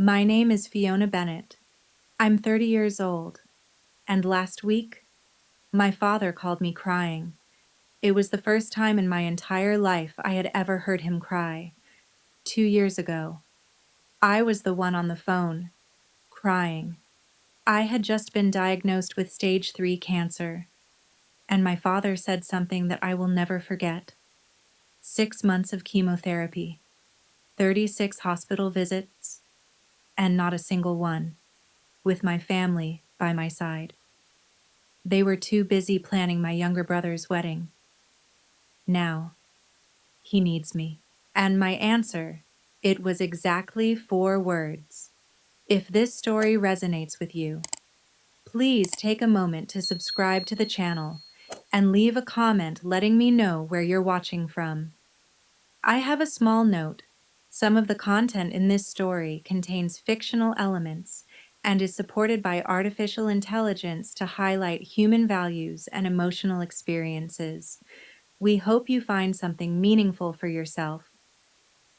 My name is Fiona Bennett. I'm 30 years old, and last week, my father called me crying. It was the first time in my entire life I had ever heard him cry. 2 years ago, I was the one on the phone, crying. I had just been diagnosed with stage 3 cancer, and my father said something that I will never forget. 6 months of chemotherapy, 36 hospital visits, and not a single one, with my family by my side. They were too busy planning my younger brother's wedding. Now, he needs me. And my answer, it was exactly 4 words. If this story resonates with you, please take a moment to subscribe to the channel and leave a comment letting me know where you're watching from. I have a small note. Some of the content in this story contains fictional elements and is supported by artificial intelligence to highlight human values and emotional experiences. We hope you find something meaningful for yourself.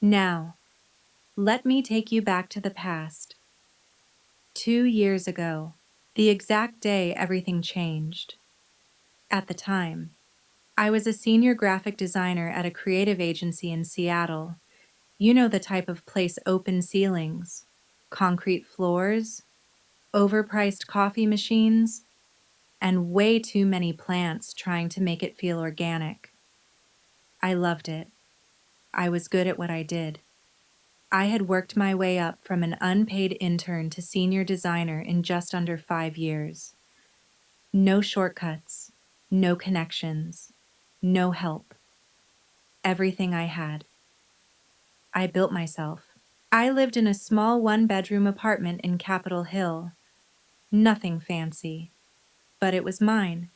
Now, let me take you back to the past. 2 years ago, the exact day everything changed. At the time, I was a senior graphic designer at a creative agency in Seattle. You know the type of place: open ceilings, concrete floors, overpriced coffee machines, and way too many plants trying to make it feel organic. I loved it. I was good at what I did. I had worked my way up from an unpaid intern to senior designer in just under 5 years. No shortcuts, no connections, no help. Everything I had. I built myself. I lived in a small one-bedroom apartment in Capitol Hill. Nothing fancy, but it was mine.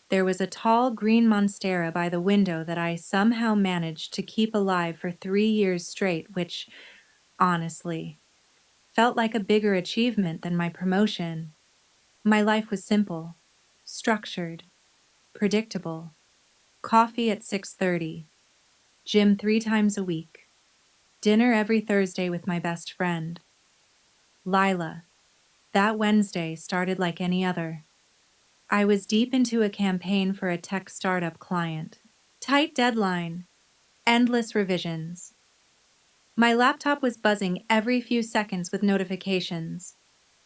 There was a tall green monstera by the window that I somehow managed to keep alive for 3 years straight, which, honestly, felt like a bigger achievement than my promotion. My life was simple, structured, predictable. Coffee at 6:30, gym 3 times a week, dinner every Thursday with my best friend, Lila. That Wednesday started like any other. I was deep into a campaign for a tech startup client. Tight deadline, endless revisions. My laptop was buzzing every few seconds with notifications.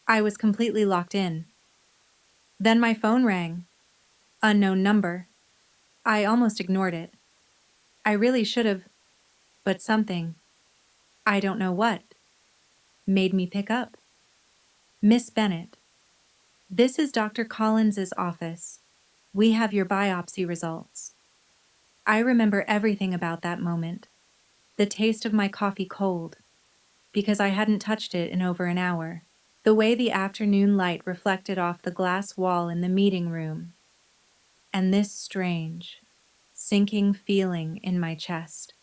I was completely locked in. Then my phone rang. Unknown number. I almost ignored it. I really should have, but something, I don't know what, made me pick up. Miss Bennett, this is Dr. Collins's office. We have your biopsy results. I remember everything about that moment. The taste of my coffee cold, because I hadn't touched it in over an hour. The way the afternoon light reflected off the glass wall in the meeting room. And this strange, sinking feeling in my chest.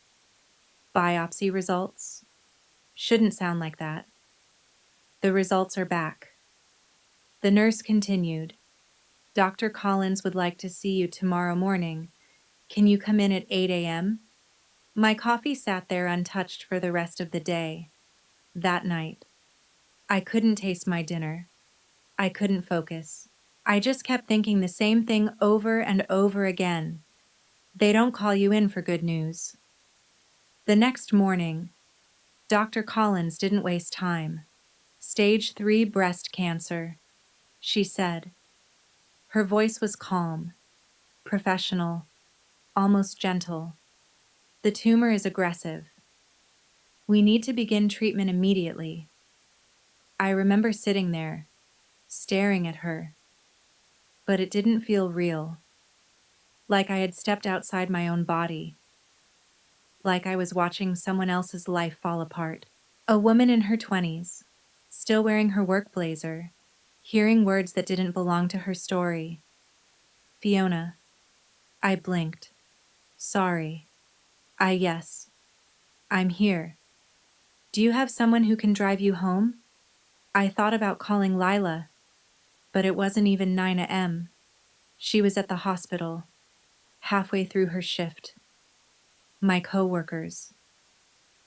Biopsy results? Shouldn't sound like that. The results are back. The nurse continued. Dr. Collins would like to see you tomorrow morning. Can you come in at 8 a.m.? My coffee sat there untouched for the rest of the day. That night, I couldn't taste my dinner. I couldn't focus. I just kept thinking the same thing over and over again. They don't call you in for good news. The next morning, Dr. Collins didn't waste time. Stage 3 breast cancer, she said. Her voice was calm, professional, almost gentle. The tumor is aggressive. We need to begin treatment immediately. I remember sitting there, staring at her, but it didn't feel real. Like I had stepped outside my own body. Like I was watching someone else's life fall apart. A woman in her 20s, still wearing her work blazer, hearing words that didn't belong to her story. Fiona. I blinked. Sorry. Yes. I'm here. Do you have someone who can drive you home? I thought about calling Lila, but it wasn't even 9 a.m. She was at the hospital, halfway through her shift. My coworkers.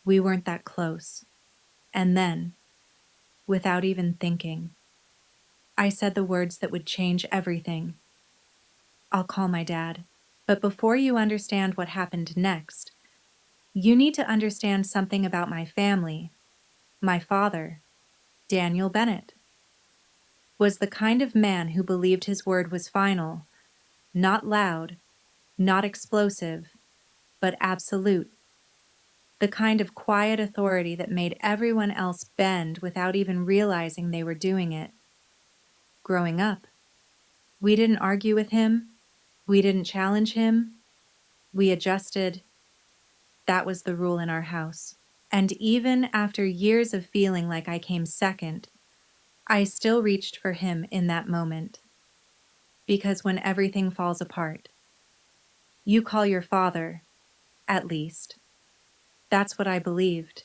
We weren't that close. And then, without even thinking. I said the words that would change everything. I'll call my dad. But before you understand what happened next, you need to understand something about my family. My father, Daniel Bennett, was the kind of man who believed his word was final, not loud, not explosive, but absolute. The kind of quiet authority that made everyone else bend without even realizing they were doing it. Growing up, we didn't argue with him. We didn't challenge him. We adjusted. That was the rule in our house. And even after years of feeling like I came second, I still reached for him in that moment. Because when everything falls apart, you call your father, at least. That's what I believed.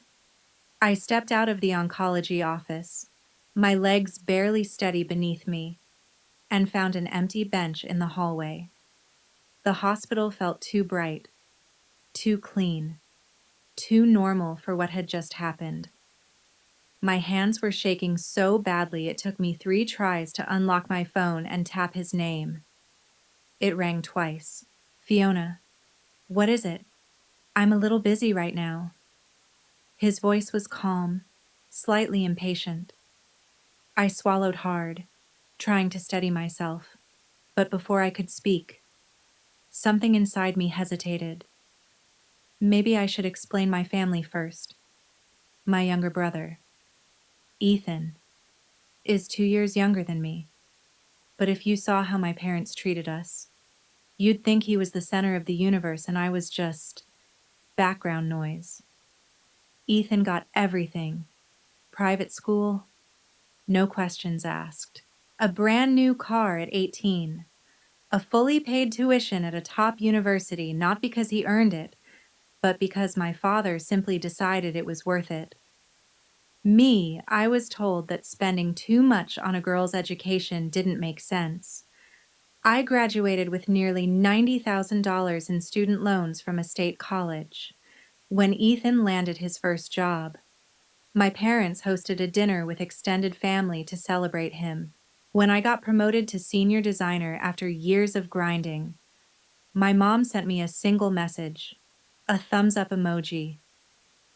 I stepped out of the oncology office, my legs barely steady beneath me, and found an empty bench in the hallway. The hospital felt too bright, too clean, too normal for what had just happened. My hands were shaking so badly it took me 3 tries to unlock my phone and tap his name. It rang twice. Fiona, what is it? I'm a little busy right now. His voice was calm, slightly impatient. I swallowed hard, trying to steady myself. But before I could speak, something inside me hesitated. Maybe I should explain my family first. My younger brother, Ethan, is 2 years younger than me. But if you saw how my parents treated us, you'd think he was the center of the universe and I was just background noise. Ethan got everything. Private school, no questions asked. A brand new car at 18. A fully paid tuition at a top university, not because he earned it, but because my father simply decided it was worth it. Me, I was told that spending too much on a girl's education didn't make sense. I graduated with nearly $90,000 in student loans from a state college. When Ethan landed his first job, my parents hosted a dinner with extended family to celebrate him. When I got promoted to senior designer after years of grinding, my mom sent me a single message, a thumbs up emoji.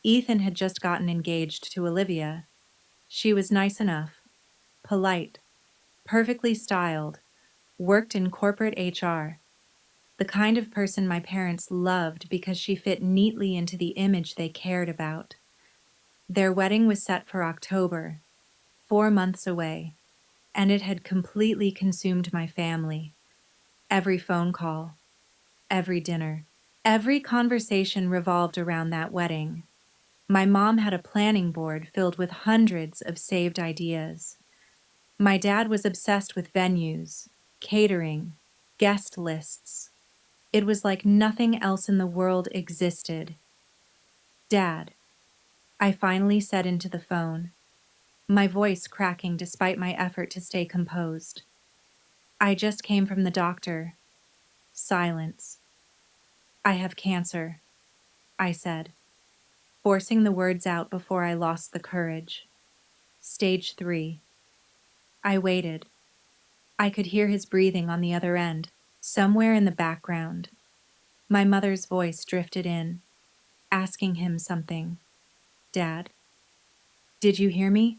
Ethan had just gotten engaged to Olivia. She was nice enough, polite, perfectly styled, worked in corporate HR, the kind of person my parents loved because she fit neatly into the image they cared about. Their wedding was set for October, 4 months away, and it had completely consumed my family. Every phone call, every dinner, every conversation revolved around that wedding. My mom had a planning board filled with hundreds of saved ideas. My dad was obsessed with venues, catering, guest lists. It was like nothing else in the world existed. Dad, I finally said into the phone, my voice cracking despite my effort to stay composed. I just came from the doctor. Silence. I have cancer, I said, forcing the words out before I lost the courage. Stage 3. I waited. I could hear his breathing on the other end, somewhere in the background. My mother's voice drifted in, asking him something. Dad, did you hear me?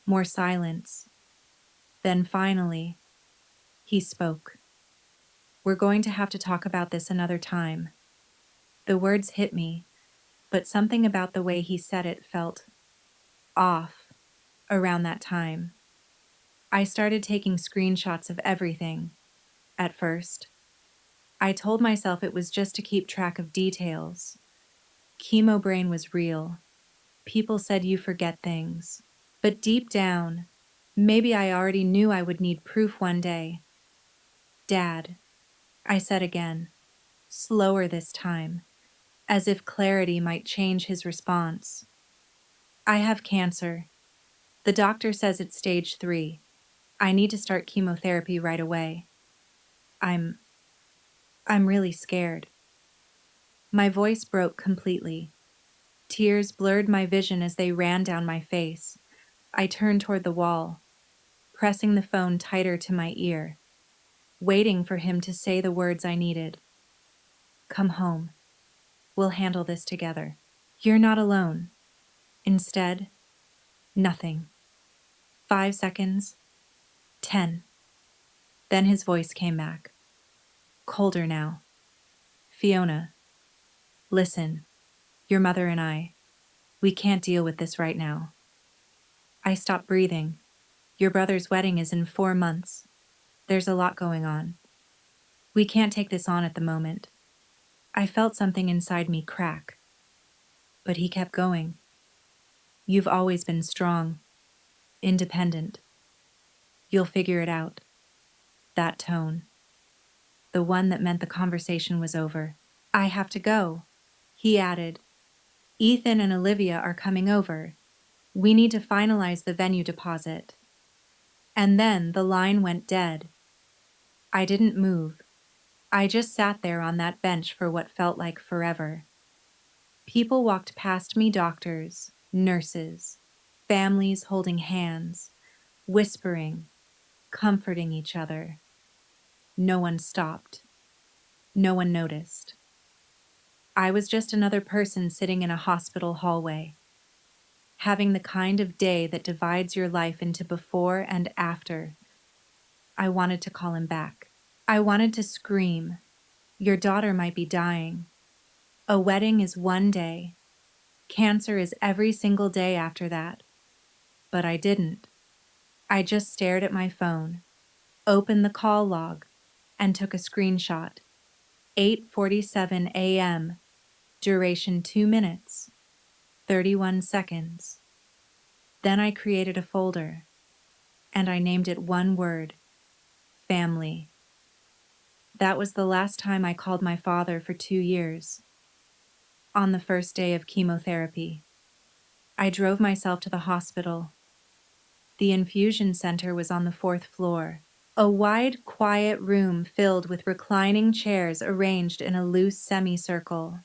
More silence. Then finally, he spoke. We're going to have to talk about this another time. The words hit me, but something about the way he said it felt off around that time. I started taking screenshots of everything. At first, I told myself it was just to keep track of details. Chemo brain was real. People said you forget things. But deep down, maybe I already knew I would need proof one day. Dad, I said again, slower this time, as if clarity might change his response. I have cancer. The doctor says it's stage 3. I need to start chemotherapy right away. I'm really scared. My voice broke completely. Tears blurred my vision as they ran down my face. I turned toward the wall, pressing the phone tighter to my ear, waiting for him to say the words I needed. Come home. We'll handle this together. You're not alone. Instead, nothing. 5 seconds. 10. Then his voice came back. Colder now. Fiona, listen. Your mother and I, we can't deal with this right now. I stopped breathing. Your brother's wedding is in 4 months. There's a lot going on. We can't take this on at the moment. I felt something inside me crack. But he kept going. You've always been strong, independent. You'll figure it out. That tone. The one that meant the conversation was over. I have to go, he added. Ethan and Olivia are coming over. We need to finalize the venue deposit. And then the line went dead. I didn't move. I just sat there on that bench for what felt like forever. People walked past me, doctors, nurses, families holding hands, whispering, comforting each other. No one stopped. No one noticed. I was just another person sitting in a hospital hallway, having the kind of day that divides your life into before and after. I wanted to call him back. I wanted to scream, your daughter might be dying. A wedding is one day. Cancer is every single day after that. But I didn't. I just stared at my phone, opened the call log, and took a screenshot. 8:47 a.m. Duration 2 minutes, 31 seconds. Then I created a folder, and I named it one word: family. That was the last time I called my father for 2 years. On the first day of chemotherapy, I drove myself to the hospital. The infusion center was on the 4th floor, a wide, quiet room filled with reclining chairs arranged in a loose semicircle.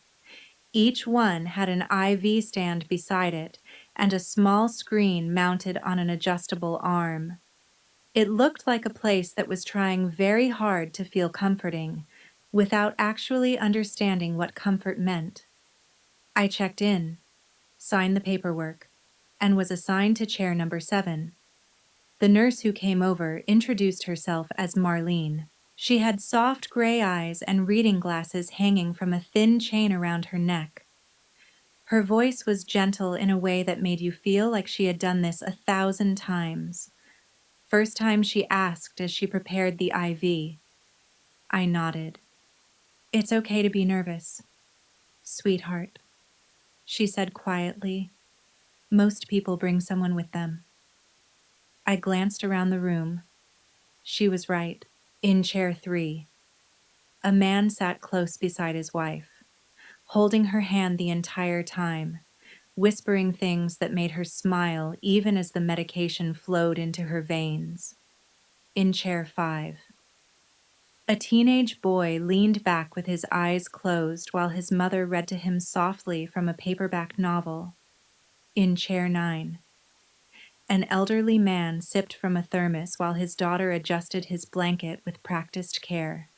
Each one had an IV stand beside it and a small screen mounted on an adjustable arm. It looked like a place that was trying very hard to feel comforting, without actually understanding what comfort meant. I checked in, signed the paperwork, and was assigned to chair number 7. The nurse who came over introduced herself as Marlene. She had soft gray eyes and reading glasses hanging from a thin chain around her neck. Her voice was gentle in a way that made you feel like she had done this 1,000 times. First time she asked as she prepared the IV. I nodded. It's okay to be nervous, sweetheart, she said quietly. Most people bring someone with them. I glanced around the room. She was right. In chair 3, a man sat close beside his wife, holding her hand the entire time, whispering things that made her smile even as the medication flowed into her veins. In chair 5, a teenage boy leaned back with his eyes closed while his mother read to him softly from a paperback novel. In chair 9, an elderly man sipped from a thermos while his daughter adjusted his blanket with practiced care.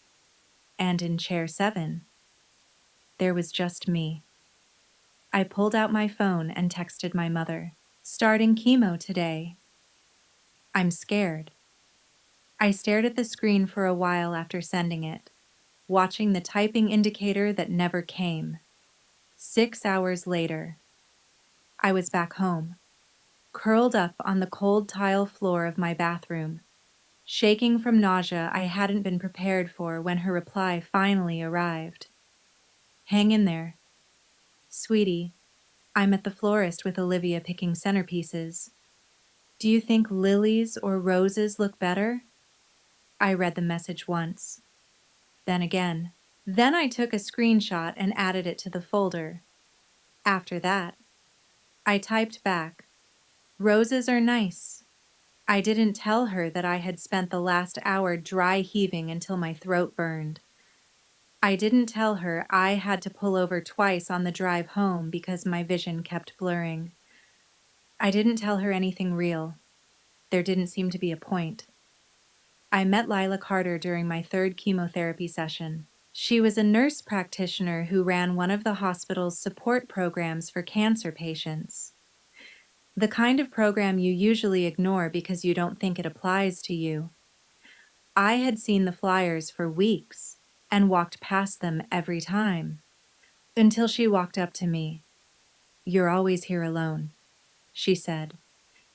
And in chair 7, there was just me. I pulled out my phone and texted my mother. Starting chemo today. I'm scared. I stared at the screen for a while after sending it, watching the typing indicator that never came. 6 hours later, I was back home, curled up on the cold tile floor of my bathroom, shaking from nausea I hadn't been prepared for when her reply finally arrived. Hang in there. Sweetie, I'm at the florist with Olivia picking centerpieces. Do you think lilies or roses look better? I read the message once, then again. Then I took a screenshot and added it to the folder. After that, I typed back, roses are nice. I didn't tell her that I had spent the last hour dry heaving until my throat burned. I didn't tell her I had to pull over twice on the drive home because my vision kept blurring. I didn't tell her anything real. There didn't seem to be a point. I met Lila Carter during my third chemotherapy session. She was a nurse practitioner who ran one of the hospital's support programs for cancer patients. The kind of program you usually ignore because you don't think it applies to you. I had seen the flyers for weeks and walked past them every time until she walked up to me. "You're always here alone," she said,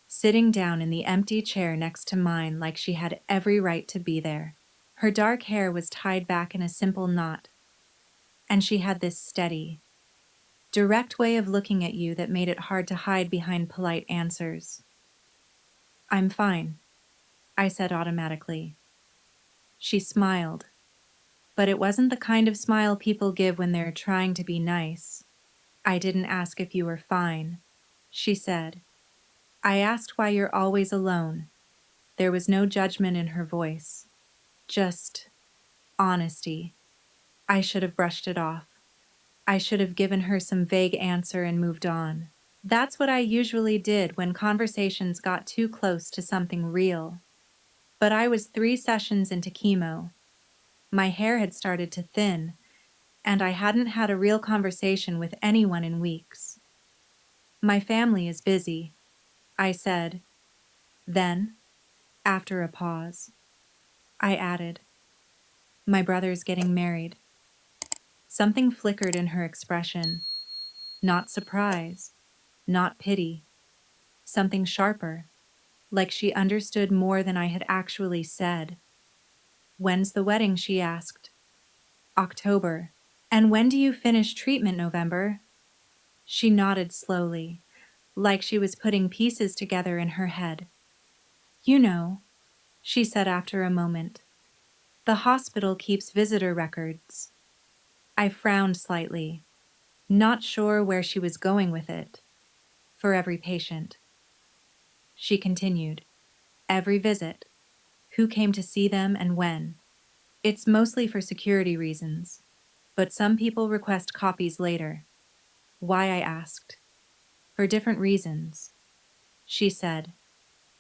sitting down in the empty chair next to mine like she had every right to be there. Her dark hair was tied back in a simple knot, and she had this steady, direct way of looking at you that made it hard to hide behind polite answers. "I'm fine," I said automatically. She smiled, but it wasn't the kind of smile people give when they're trying to be nice. "I didn't ask if you were fine," she said. "I asked why you're always alone." There was no judgment in her voice, just honesty. I should have brushed it off. I should have given her some vague answer and moved on. That's what I usually did when conversations got too close to something real. But I was 3 sessions into chemo. My hair had started to thin, and I hadn't had a real conversation with anyone in weeks. "My family is busy," I said. Then, after a pause, I added, "My brother's getting married." Something flickered in her expression. Not surprise, not pity. Something sharper, like she understood more than I had actually said. "When's the wedding?" she asked. "October." "And when do you finish treatment, November?" She nodded slowly, like she was putting pieces together in her head. "You know," she said after a moment, "the hospital keeps visitor records." I frowned slightly, not sure where she was going with it. "For every patient." She continued, "Every visit. Who came to see them and when. It's mostly for security reasons, but some people request copies later." "Why?" I asked. "For different reasons," she said.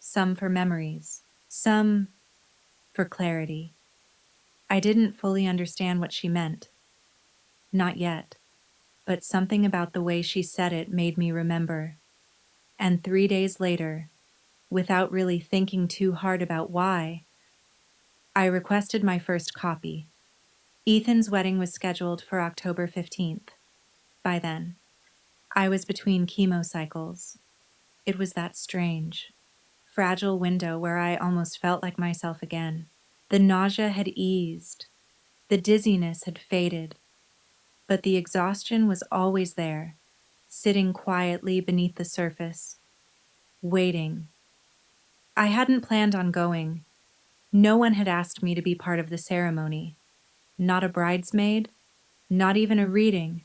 "Some for memories, some for clarity." I didn't fully understand what she meant. Not yet, but something about the way she said it made me remember. And 3 days later, without really thinking too hard about why, I requested my first copy. Ethan's wedding was scheduled for October 15th. By then, I was between chemo cycles. It was that strange, fragile window where I almost felt like myself again. The nausea had eased, the dizziness had faded, but the exhaustion was always there, sitting quietly beneath the surface, waiting. I hadn't planned on going. No one had asked me to be part of the ceremony. Not a bridesmaid, not even a reading,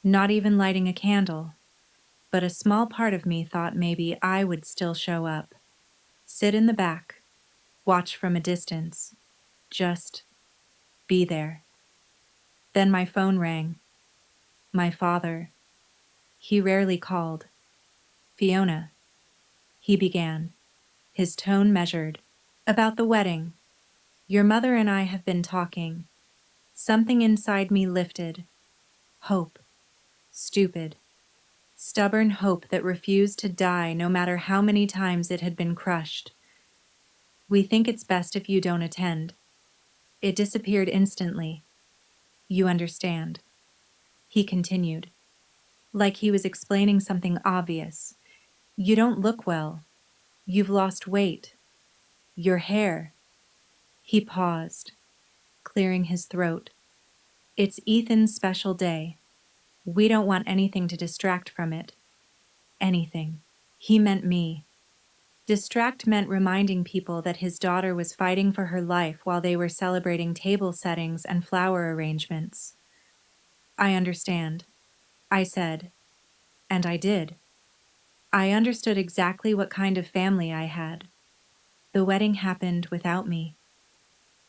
not even lighting a candle. But a small part of me thought maybe I would still show up, sit in the back, watch from a distance, just be there. Then my phone rang. My father. He rarely called. "Fiona," he began, his tone measured. "About the wedding. Your mother and I have been talking." Something inside me lifted. Hope. Stupid. Stubborn hope that refused to die no matter how many times it had been crushed. "We think it's best if you don't attend." It disappeared instantly. "You understand," he continued, like he was explaining something obvious. "You don't look well. You've lost weight. Your hair." He paused, clearing his throat. "It's Ethan's special day. We don't want anything to distract from it. Anything." He meant me. Distract meant reminding people that his daughter was fighting for her life while they were celebrating table settings and flower arrangements. "I understand," I said, and I did. I understood exactly what kind of family I had. The wedding happened without me.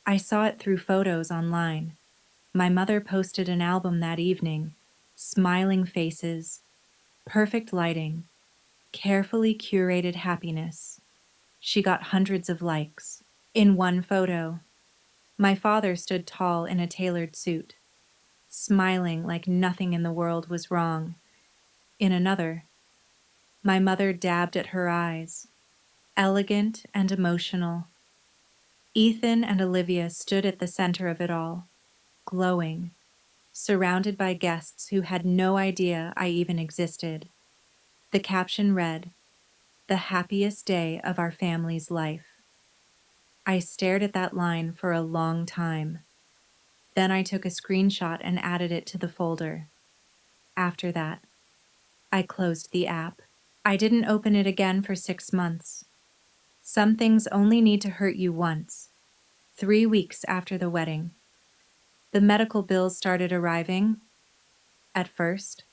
I saw it through photos online. My mother posted an album that evening, smiling faces, perfect lighting. Carefully curated happiness. She got hundreds of likes. In one photo, my father stood tall in a tailored suit, smiling like nothing in the world was wrong. In another, my mother dabbed at her eyes, elegant and emotional. Ethan and Olivia stood at the center of it all, glowing, surrounded by guests who had no idea I even existed. The caption read, "The happiest day of our family's life." I stared at that line for a long time. Then I took a screenshot and added it to the folder. After that, I closed the app. I didn't open it again for 6 months. Some things only need to hurt you once. 3 weeks after the wedding, the medical bills started arriving. At first,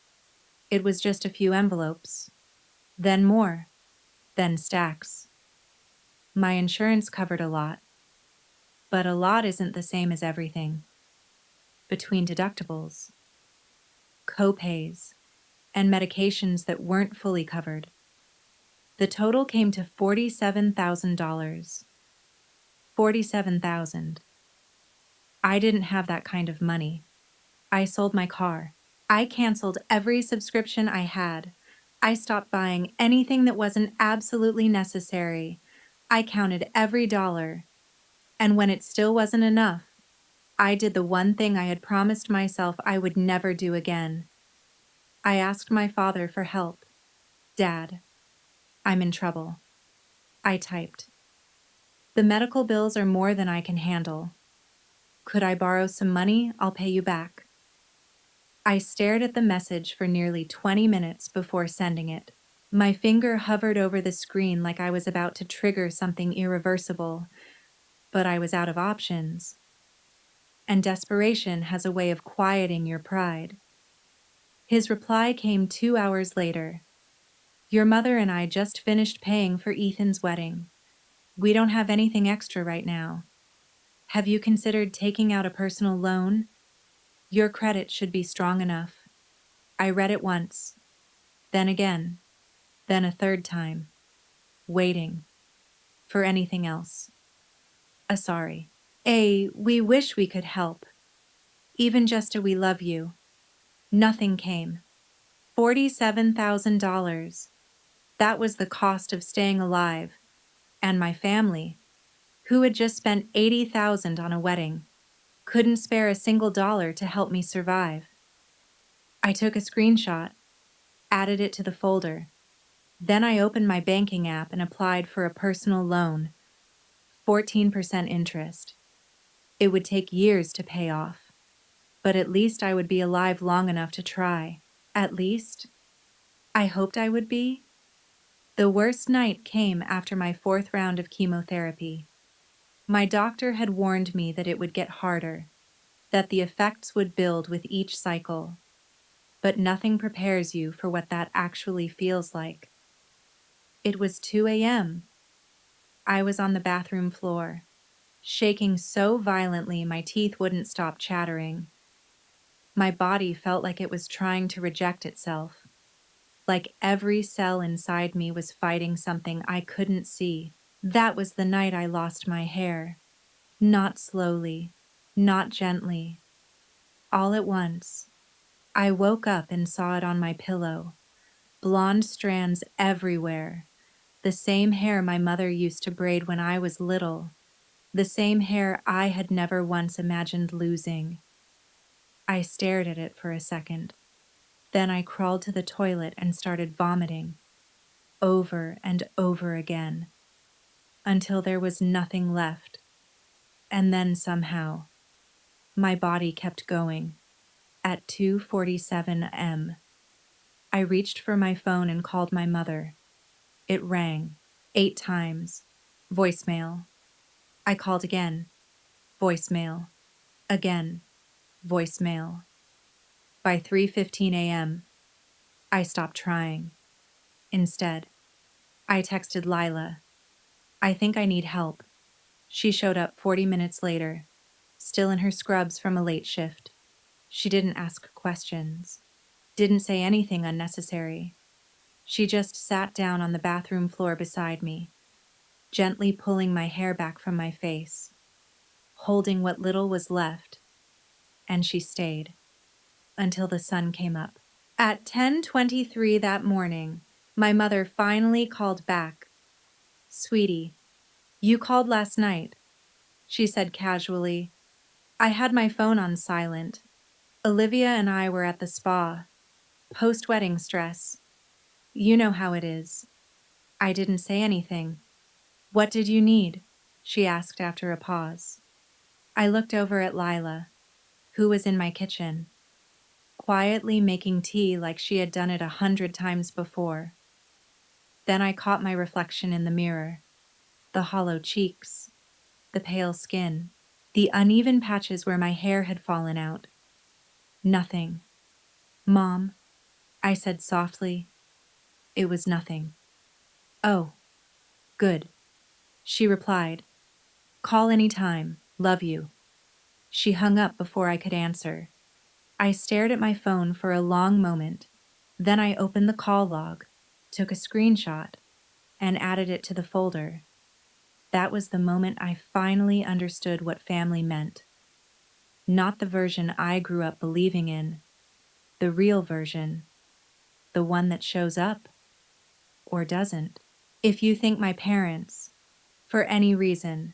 it was just a few envelopes, then more, then stacks. My insurance covered a lot, but a lot isn't the same as everything. Between deductibles, copays, and medications that weren't fully covered, the total came to $47,000. 47,000. I didn't have that kind of money. I sold my car. I canceled every subscription I had. I stopped buying anything that wasn't absolutely necessary. I counted every dollar. And when it still wasn't enough, I did the one thing I had promised myself I would never do again. I asked my father for help. "Dad, I'm in trouble." I typed, "The medical bills are more than I can handle. Could I borrow some money? I'll pay you back." I stared at the message for nearly 20 minutes before sending it. My finger hovered over the screen like I was about to trigger something irreversible, but I was out of options. And desperation has a way of quieting your pride. His reply came 2 hours later. "Your mother and I just finished paying for Ethan's wedding. We don't have anything extra right now. Have you considered taking out a personal loan? Your credit should be strong enough." I read it once, then again, then a third time, waiting for anything else. A sorry. "We wish we could help. Even just a we love you." Nothing came. $47,000. That was the cost of staying alive. And my family, who had just spent $80,000 on a wedding, couldn't spare a single dollar to help me survive. I took a screenshot, added it to the folder. Then I opened my banking app and applied for a personal loan, 14% interest. It would take years to pay off, but at least I would be alive long enough to try. At least, I hoped I would be. The worst night came after my 4th round of chemotherapy. My doctor had warned me that it would get harder, that the effects would build with each cycle, but nothing prepares you for what that actually feels like. It was 2 a.m. I was on the bathroom floor, shaking so violently my teeth wouldn't stop chattering. My body felt like it was trying to reject itself, like every cell inside me was fighting something I couldn't see. That was the night I lost my hair. Not slowly, not gently, all at once. I woke up and saw it on my pillow. Blonde strands everywhere. The same hair my mother used to braid when I was little. The same hair I had never once imagined losing. I stared at it for a second. Then I crawled to the toilet and started vomiting, over and over again, until there was nothing left. And then somehow, my body kept going. At 2:47 a.m., I reached for my phone and called my mother. It rang 8 times. Voicemail. I called again. Voicemail. Again. Voicemail. By 3:15 a.m., I stopped trying. Instead, I texted Lila. "I think I need help." She showed up 40 minutes later, still in her scrubs from a late shift. She didn't ask questions, didn't say anything unnecessary. She just sat down on the bathroom floor beside me, gently pulling my hair back from my face, holding what little was left, and she stayed until the sun came up. At 10:23 that morning, my mother finally called back. "Sweetie, you called last night," she said casually. I had my phone on silent. Olivia and I were at the spa. Post-wedding stress. You know how it is. I didn't say anything. "What did you need?" she asked after a pause. I looked over at Lila, who was in my kitchen, quietly making tea like she had done it 100 times before. Then I caught my reflection in the mirror. The hollow cheeks, the pale skin, the uneven patches where my hair had fallen out. Nothing. "Mom," I said softly. It was nothing. "Oh, good," she replied. "Call any time. Love you." She hung up before I could answer. I stared at my phone for a long moment. Then I opened the call log, took a screenshot, and added it to the folder. That was the moment I finally understood what family meant. Not the version I grew up believing in, the real version, the one that shows up or doesn't. If you think my parents, for any reason,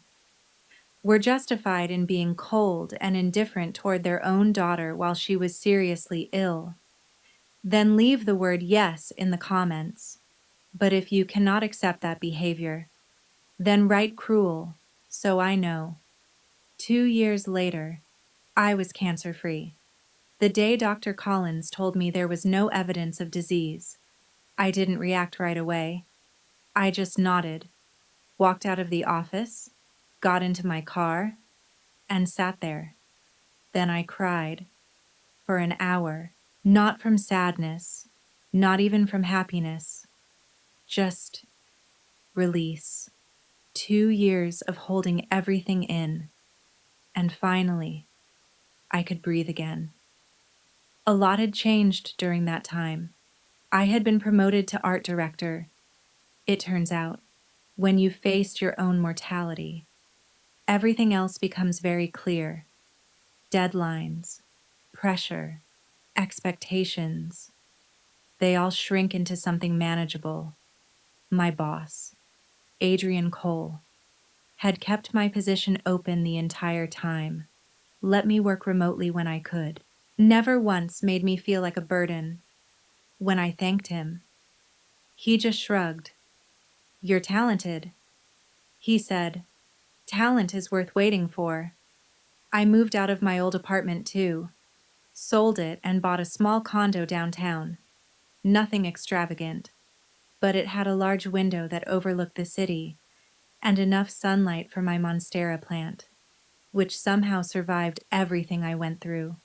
were justified in being cold and indifferent toward their own daughter while she was seriously ill, then leave the word yes in the comments. But if you cannot accept that behavior, then write cruel, so I know. 2 years later, I was cancer-free. The day Dr. Collins told me there was no evidence of disease, I didn't react right away. I just nodded, walked out of the office, got into my car, and sat there. Then I cried for an hour, not from sadness, not even from happiness, just release. 2 years of holding everything in, and finally, I could breathe again. A lot had changed during that time. I had been promoted to art director. It turns out, when you've faced your own mortality, everything else becomes very clear. Deadlines, pressure, expectations, they all shrink into something manageable. My boss, Adrian Cole, had kept my position open the entire time, let me work remotely when I could, never once made me feel like a burden. When I thanked him, he just shrugged. "You're talented," he said. "Talent is worth waiting for." I moved out of my old apartment too, sold it and bought a small condo downtown. Nothing extravagant, but it had a large window that overlooked the city and enough sunlight for my monstera plant, which somehow survived everything I went through.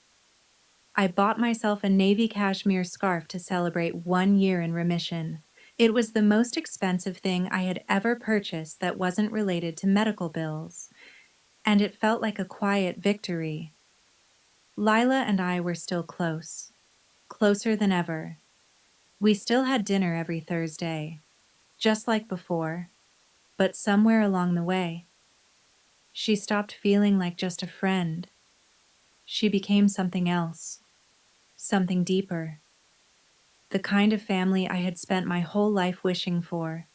I bought myself a navy cashmere scarf to celebrate 1 year in remission. It was the most expensive thing I had ever purchased that wasn't related to medical bills, and it felt like a quiet victory. Lila and I were still close, closer than ever. We still had dinner every Thursday, just like before, but somewhere along the way, she stopped feeling like just a friend. She became something else, something deeper, the kind of family I had spent my whole life wishing for.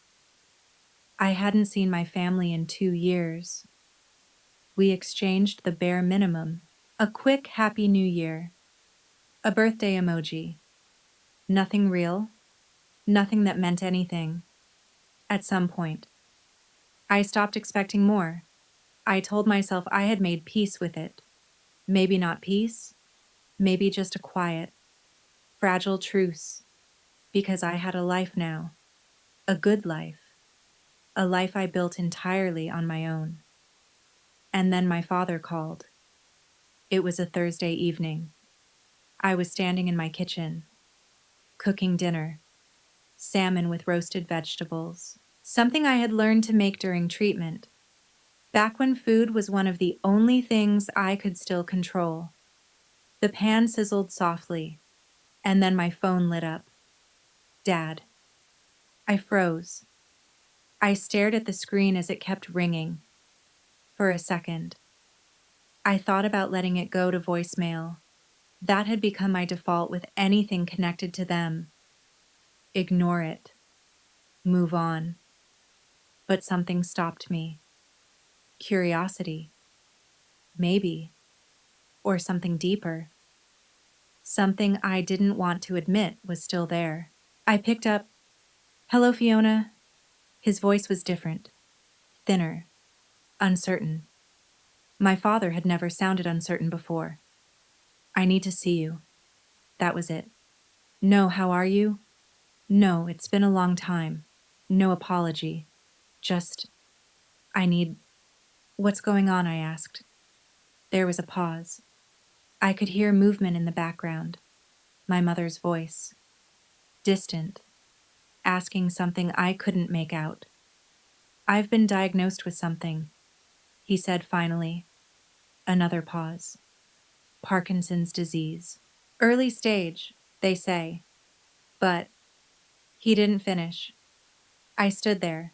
I hadn't seen my family in 2 years. We exchanged the bare minimum, a quick Happy New Year, a birthday emoji. Nothing real, nothing that meant anything. At some point, I stopped expecting more. I told myself I had made peace with it. Maybe not peace, maybe just a quiet, fragile truce, because I had a life now, a good life, a life I built entirely on my own. And then my father called. It was a Thursday evening. I was standing in my kitchen, cooking dinner, salmon with roasted vegetables, something I had learned to make during treatment, back when food was one of the only things I could still control. The pan sizzled softly, and then my phone lit up. "Dad." I froze. I stared at the screen as it kept ringing. For a second, I thought about letting it go to voicemail. That had become my default with anything connected to them. Ignore it. Move on. But something stopped me. Curiosity. Maybe. Or something deeper. Something I didn't want to admit was still there. I picked up, "Hello, Fiona." His voice was different. Thinner. Uncertain. My father had never sounded uncertain before. "I need to see you." That was it. "No, how are you?" "No, it's been a long time." No apology. Just, "I need—" "What's going on?" I asked. There was a pause. I could hear movement in the background. My mother's voice. Distant. Asking something I couldn't make out. "I've been diagnosed with something," he said finally. Another pause. "Parkinson's disease. Early stage, they say." But he didn't finish. I stood there,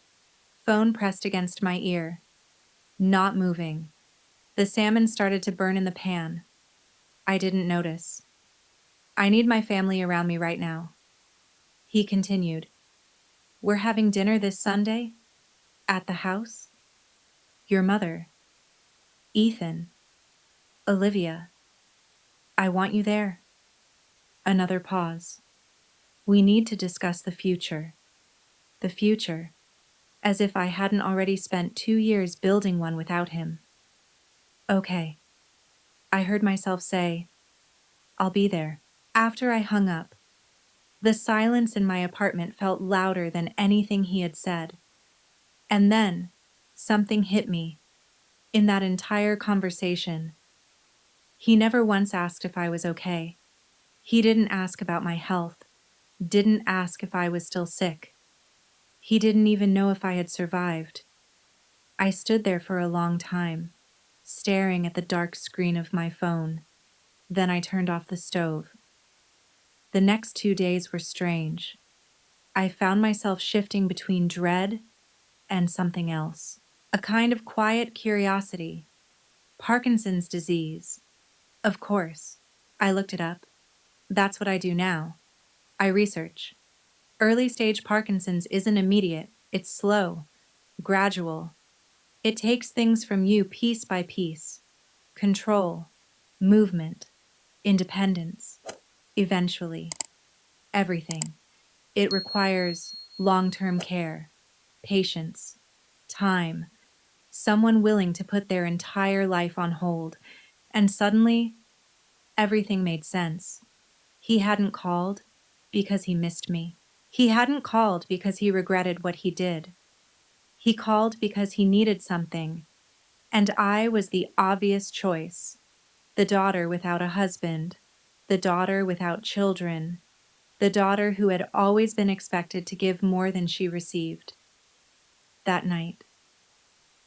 phone pressed against my ear, not moving. The salmon started to burn in the pan. I didn't notice. "I need my family around me right now." He continued, "We're having dinner this Sunday? At the house? Your mother, Ethan, Olivia. I want you there." Another pause. "We need to discuss the future." The future, as if I hadn't already spent 2 years building one without him. "Okay." I heard myself say, "I'll be there." After I hung up, the silence in my apartment felt louder than anything he had said. And then, something hit me. In that entire conversation, he never once asked if I was okay. He didn't ask about my health, didn't ask if I was still sick. He didn't even know if I had survived. I stood there for a long time, staring at the dark screen of my phone. Then I turned off the stove. The next 2 days were strange. I found myself shifting between dread and something else. A kind of quiet curiosity. Parkinson's disease. Of course. I looked it up. That's what I do now. I research. Early stage Parkinson's isn't immediate, it's slow, gradual. It takes things from you piece by piece. Control, movement, independence. Eventually, everything. It requires long-term care, patience, time, someone willing to put their entire life on hold. And suddenly, everything made sense. He hadn't called because he missed me. He hadn't called because he regretted what he did. He called because he needed something, and I was the obvious choice. The daughter without a husband, the daughter without children, the daughter who had always been expected to give more than she received. That night,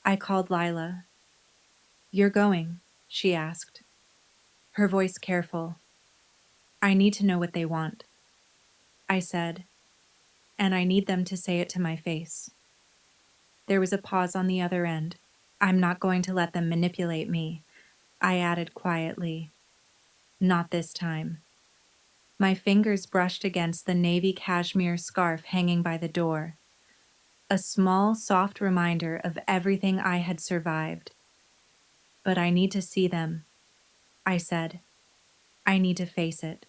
I called Lila. "You're going?" she asked, her voice careful. "I need to know what they want," I said, "and I need them to say it to my face." There was a pause on the other end. "I'm not going to let them manipulate me," I added quietly. "Not this time." My fingers brushed against the navy cashmere scarf hanging by the door. A small, soft reminder of everything I had survived. "But I need to see them," I said. "I need to face it."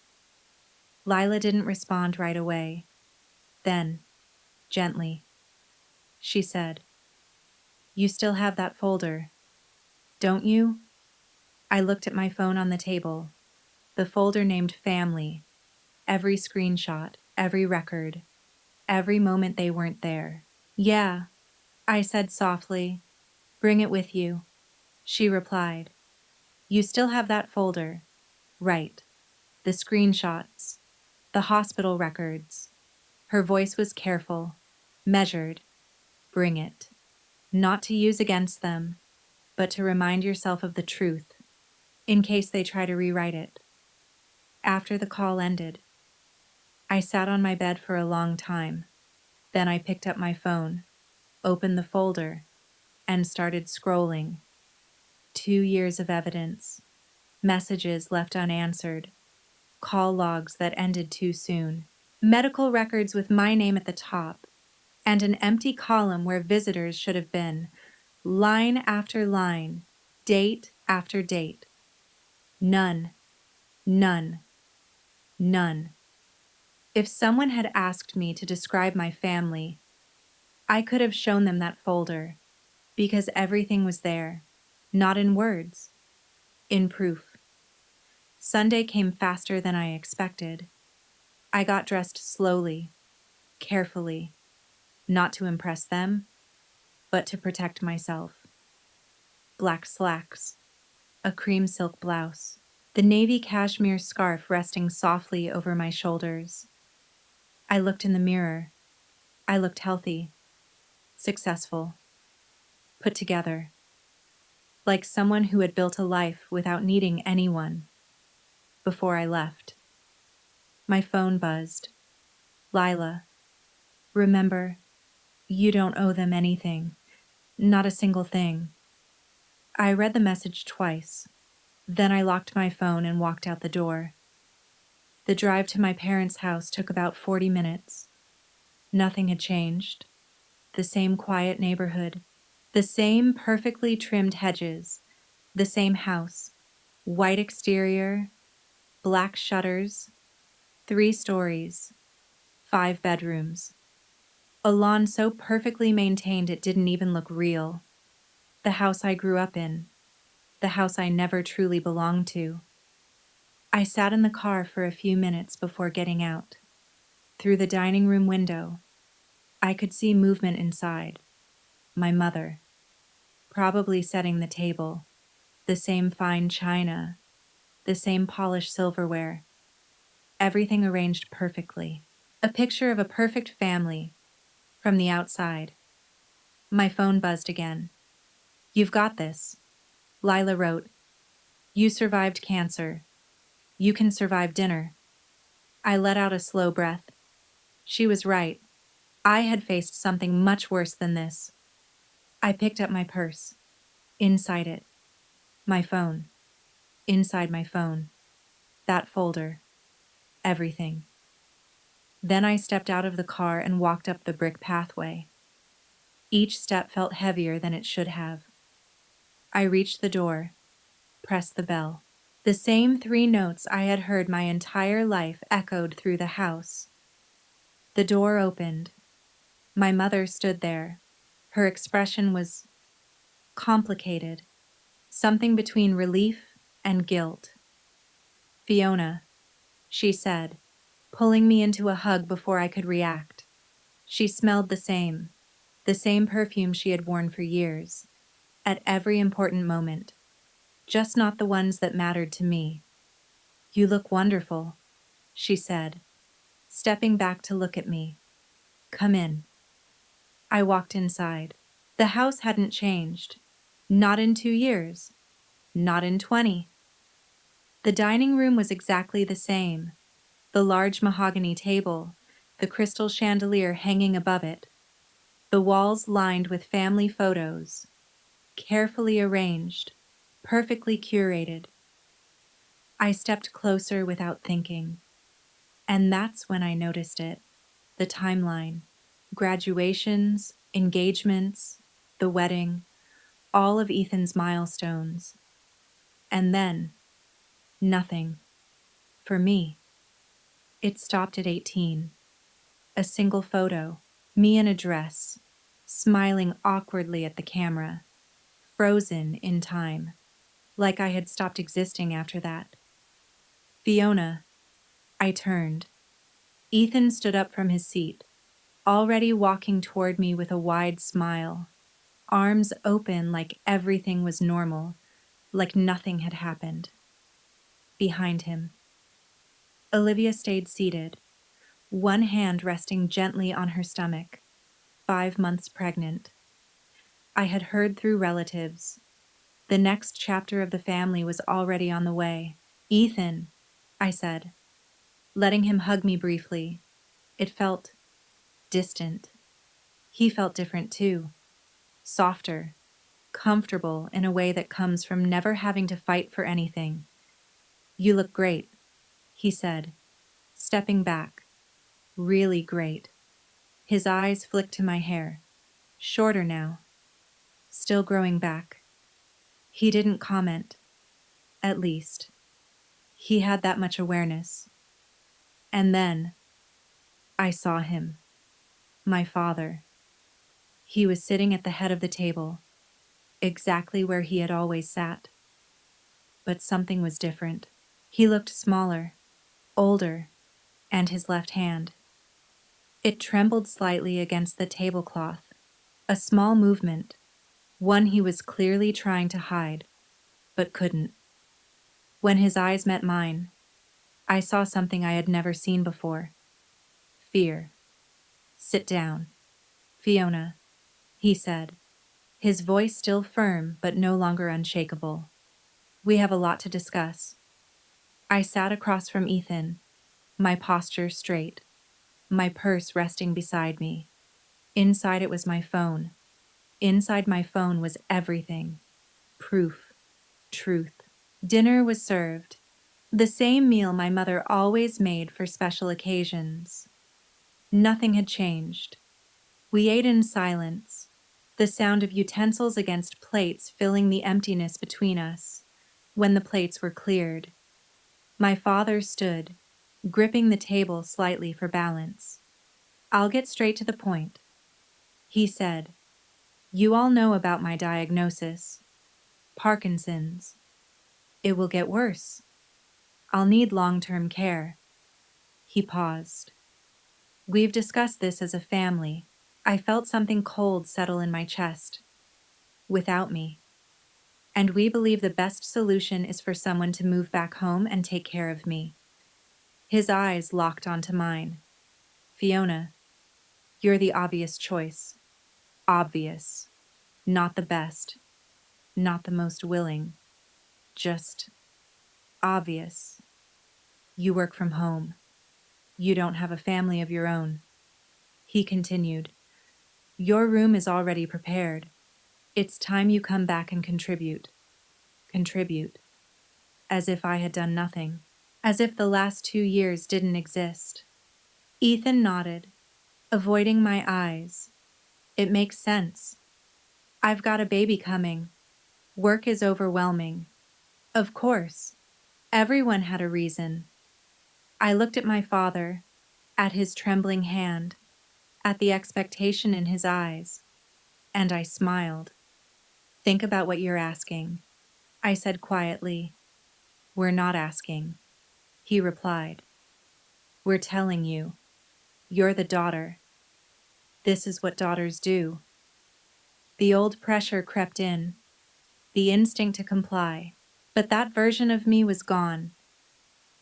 Lila didn't respond right away. Then, gently, she said, "You still have that folder, don't you?" I looked at my phone on the table, the folder named Family, every screenshot, every record, every moment they weren't there. "Yeah," I said softly. "Bring it with you." She replied, "You still have that folder." "Right. The screenshots, the hospital records." Her voice was careful, measured. "Bring it. Not to use against them, but to remind yourself of the truth, in case they try to rewrite it." After the call ended, I sat on my bed for a long time. Then I picked up my phone, opened the folder, and started scrolling. 2 years of evidence, messages left unanswered, call logs that ended too soon, medical records with my name at the top, and an empty column where visitors should have been, line after line, date after date. None, none, none. If someone had asked me to describe my family, I could have shown them that folder, because everything was there, not in words, in proof. Sunday came faster than I expected. I got dressed slowly, carefully, not to impress them, but to protect myself. Black slacks, a cream silk blouse, the navy cashmere scarf resting softly over my shoulders. I looked in the mirror. I looked healthy, successful, put together, like someone who had built a life without needing anyone. Before I left, my phone buzzed. Lila, remember, you don't owe them anything, not a single thing. I read the message twice. Then I locked my phone and walked out the door. The drive to my parents' house took about 40 minutes. Nothing had changed. The same quiet neighborhood, the same perfectly trimmed hedges, the same house, white exterior, black shutters, 3 stories, 5 bedrooms. A lawn so perfectly maintained it didn't even look real. The house I grew up in, the house I never truly belonged to. I sat in the car for a few minutes before getting out. Through the dining room window, I could see movement inside. My mother, probably setting the table, the same fine china, the same polished silverware, everything arranged perfectly. A picture of a perfect family from the outside. My phone buzzed again. "You've got this," Lila wrote. "You survived cancer. You can survive dinner." I let out a slow breath. She was right. I had faced something much worse than this. I picked up my purse. Inside it, my phone. Inside my phone, that folder. Everything. Then I stepped out of the car and walked up the brick pathway. Each step felt heavier than it should have. I reached the door, pressed the bell. The same 3 notes I had heard my entire life echoed through the house. The door opened. My mother stood there. Her expression was complicated, something between relief and guilt. "Fiona," she said, pulling me into a hug before I could react. She smelled the same perfume she had worn for years, at every important moment, just not the ones that mattered to me. "You look wonderful," she said, stepping back to look at me. "Come in." I walked inside. The house hadn't changed. Not in 2 years. Not in 20. The dining room was exactly the same. The large mahogany table, the crystal chandelier hanging above it, the walls lined with family photos, carefully arranged, perfectly curated. I stepped closer without thinking, and that's when I noticed it. The timeline, graduations, engagements, the wedding, all of Ethan's milestones. And then, nothing. For me. It stopped at 18. A single photo, me in a dress, smiling awkwardly at the camera, frozen in time, like I had stopped existing after that. "Fiona." I turned. Ethan stood up from his seat, already walking toward me with a wide smile, arms open like everything was normal, like nothing had happened. Behind him, Olivia stayed seated, one hand resting gently on her stomach, 5 months pregnant. I had heard through relatives. The next chapter of the family was already on the way. "Ethan," I said, letting him hug me briefly. It felt distant. He felt different too, softer, comfortable in a way that comes from never having to fight for anything. "You look great," he said, stepping back. "Really great." His eyes flicked to my hair. Shorter now, still growing back. He didn't comment, at least. He had that much awareness. And then I saw him, my father. He was sitting at the head of the table, exactly where he had always sat. But something was different. He looked smaller, older, and his left hand. It trembled slightly against the tablecloth, a small movement, one he was clearly trying to hide, but couldn't. When his eyes met mine, I saw something I had never seen before. Fear. "Sit down, Fiona," he said, his voice still firm but no longer unshakable. "We have a lot to discuss." I sat across from Ethan, my posture straight, my purse resting beside me. Inside it was my phone. Inside my phone was everything. Proof. Truth. Dinner was served. The same meal my mother always made for special occasions. Nothing had changed. We ate in silence, the sound of utensils against plates filling the emptiness between us. When the plates were cleared, my father stood, gripping the table slightly for balance. "I'll get straight to the point," he said. "You all know about my diagnosis. Parkinson's. It will get worse. I'll need long-term care." He paused. "We've discussed this as a family." I felt something cold settle in my chest. "Without me. And we believe the best solution is for someone to move back home and take care of me." His eyes locked onto mine. "Fiona, you're the obvious choice. Obvious. Not the best. Not the most willing. Just obvious. You work from home. You don't have a family of your own." He continued, "Your room is already prepared. It's time you come back and contribute." Contribute. As if I had done nothing. As if the last 2 years didn't exist. Ethan nodded, avoiding my eyes. "It makes sense. I've got a baby coming. Work is overwhelming." Of course. Everyone had a reason. I looked at my father, at his trembling hand, at the expectation in his eyes, and I smiled. "Think about what you're asking," I said quietly. "We're not asking," he replied. "We're telling you. You're the daughter. This is what daughters do." The old pressure crept in, the instinct to comply. But that version of me was gone.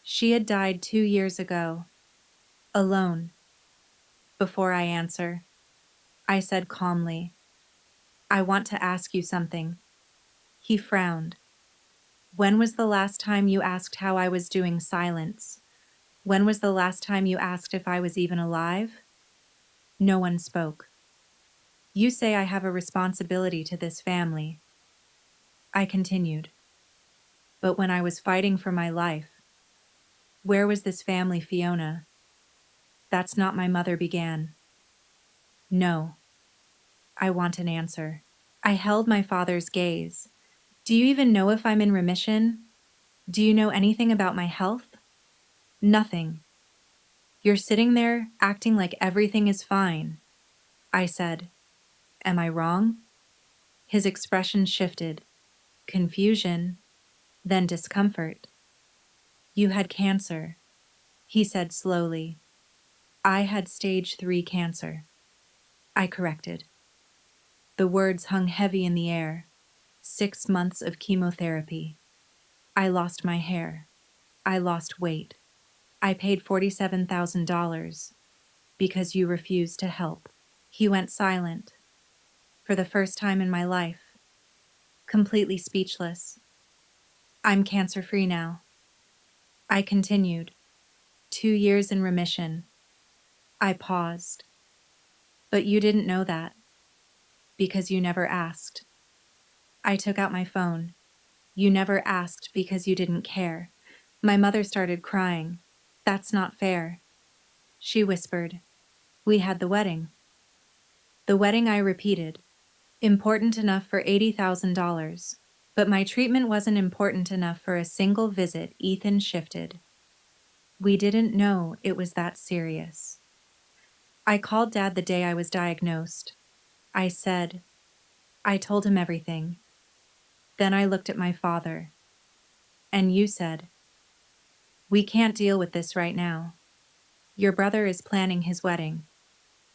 She had died 2 years ago, alone. "Before I answer," I said calmly, "I want to ask you something." He frowned. "When was the last time you asked how I was doing silence? When was the last time you asked if I was even alive?" No one spoke. "You say I have a responsibility to this family," I continued. "But when I was fighting for my life, where was this family, Fiona?" "That's not my mother," began. "No. I want an answer." I held my father's gaze. "Do you even know if I'm in remission? Do you know anything about my health?" "Nothing. You're sitting there acting like everything is fine." I said, "Am I wrong?" His expression shifted. Confusion, then discomfort. "You had cancer," he said slowly. "I had stage 3 cancer." I corrected. The words hung heavy in the air. 6 months of chemotherapy. I lost my hair. I lost weight. I paid $47,000 because you refused to help." He went silent, for the first time in my life, completely speechless. "I'm cancer-free now," I continued. 2 years in remission. I paused. But you didn't know that because you never asked. I took out my phone. You never asked because you didn't care. My mother started crying. That's not fair. She whispered. We had the wedding. The wedding, I repeated. Important enough for $80,000. But my treatment wasn't important enough for a single visit. Ethan shifted. We didn't know it was that serious. I called Dad the day I was diagnosed. I told him everything. Then I looked at my father. And you said, we can't deal with this right now. Your brother is planning his wedding.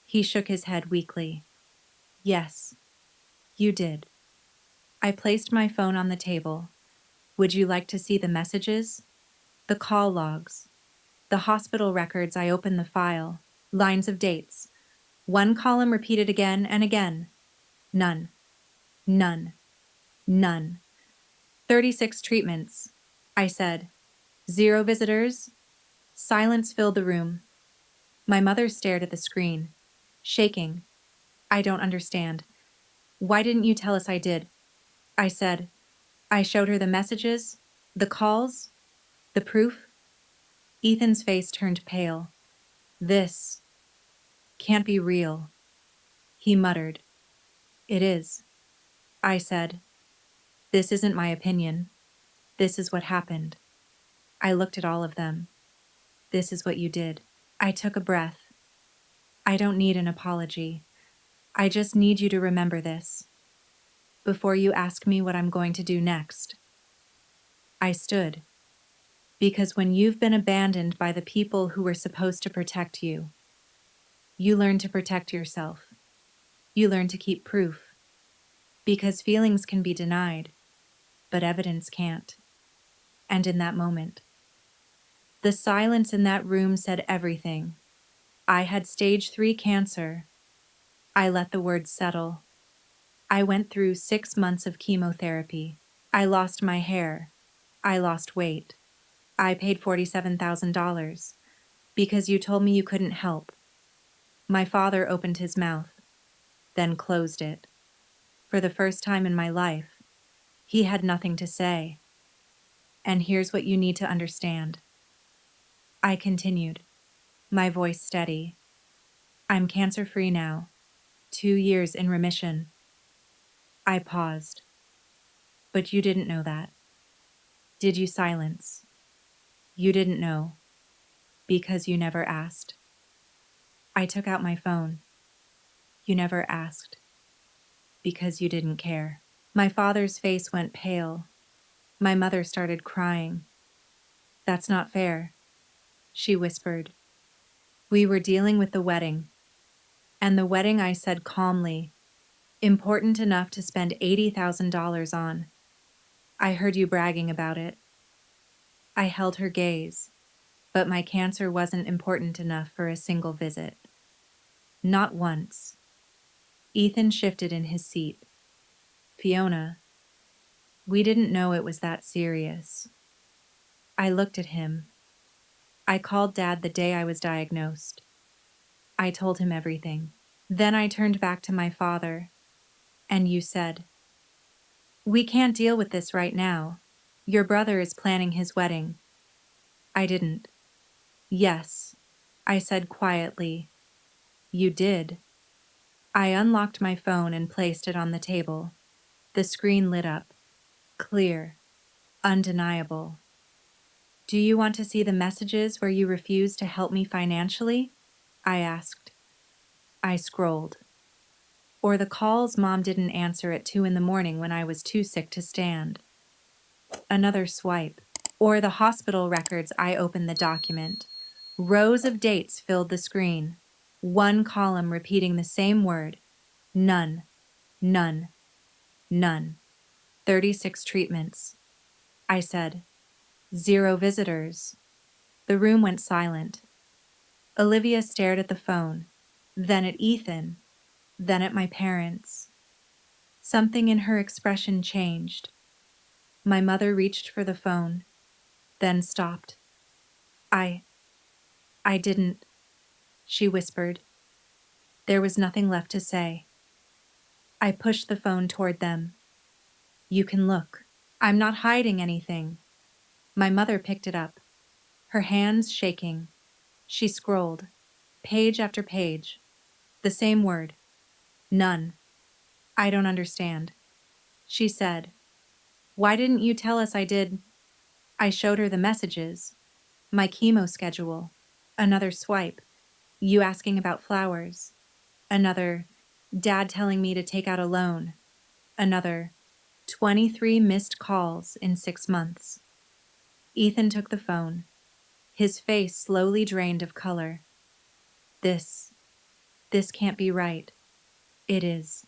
He shook his head weakly. Yes, you did. I placed my phone on the table. Would you like to see the messages? The call logs. The hospital records. I opened the file. Lines of dates. One column repeated again and again. None. None. None. 36 treatments. I said. 0 visitors. Silence filled the room. My mother stared at the screen, shaking. I don't understand. Why didn't you tell us? I did. I said. I showed her the messages, the calls, the proof. Ethan's face turned pale. This can't be real, he muttered. It is. I said. This isn't my opinion. This is what happened. I looked at all of them. This is what you did. I took a breath. I don't need an apology. I just need you to remember this. Before you ask me what I'm going to do next. I stood. Because when you've been abandoned by the people who were supposed to protect you, you learn to protect yourself. You learn to keep proof. Because feelings can be denied, but evidence can't. And in that moment, the silence in that room said everything. I had stage 3 cancer. I let the words settle. I went through 6 months of chemotherapy. I lost my hair. I lost weight. I paid $47,000 because you told me you couldn't help. My father opened his mouth, then closed it. For the first time in my life, he had nothing to say. And here's what you need to understand. I continued, my voice steady. I'm cancer-free now, 2 years in remission. I paused. But you didn't know that. Did you? Silence. You didn't know, because you never asked. I took out my phone. You never asked, because you didn't care. My father's face went pale. My mother started crying. That's not fair, she whispered. We were dealing with the wedding. And the wedding, I said calmly, important enough to spend $80,000 on. I heard you bragging about it. I held her gaze, but my cancer wasn't important enough for a single visit. Not once. Ethan shifted in his seat. Fiona, we didn't know it was that serious. I looked at him. I called Dad the day I was diagnosed. I told him everything. Then I turned back to my father, and you said, we can't deal with this right now. Your brother is planning his wedding. I didn't. Yes, I said quietly. You did. I unlocked my phone and placed it on the table. The screen lit up. Clear. Undeniable. Do you want to see the messages where you refused to help me financially? I asked. I scrolled. Or the calls Mom didn't answer at 2 in the morning when I was too sick to stand. Another swipe. Or the hospital records. I opened the document. Rows of dates filled the screen. One column repeating the same word. None. None. None. 36 treatments. I said. 0 visitors. The room went silent. Olivia stared at the phone, then at Ethan, then at my parents. Something in her expression changed. My mother reached for the phone, then stopped. I didn't, she whispered. There was nothing left to say. I pushed the phone toward them. You can look. I'm not hiding anything. My mother picked it up, her hands shaking. She scrolled, page after page. The same word. None. I don't understand. She said, "Why didn't you tell us I did?" I showed her the messages. My chemo schedule. Another swipe. You asking about flowers. Another, Dad telling me to take out a loan. Another, 23 missed calls in 6 months. Ethan took the phone. His face slowly drained of color. This can't be right. It is,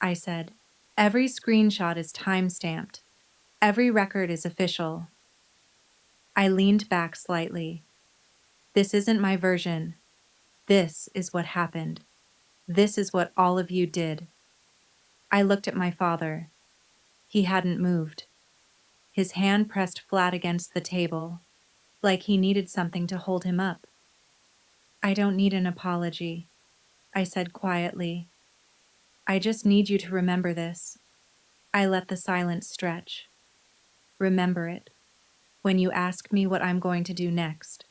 I said. Every screenshot is time-stamped. Every record is official. I leaned back slightly. This isn't my version. This is what happened. This is what all of you did. I looked at my father. He hadn't moved. His hand pressed flat against the table, like he needed something to hold him up. I don't need an apology, I said quietly. I just need you to remember this. I let the silence stretch. Remember it when you ask me what I'm going to do next.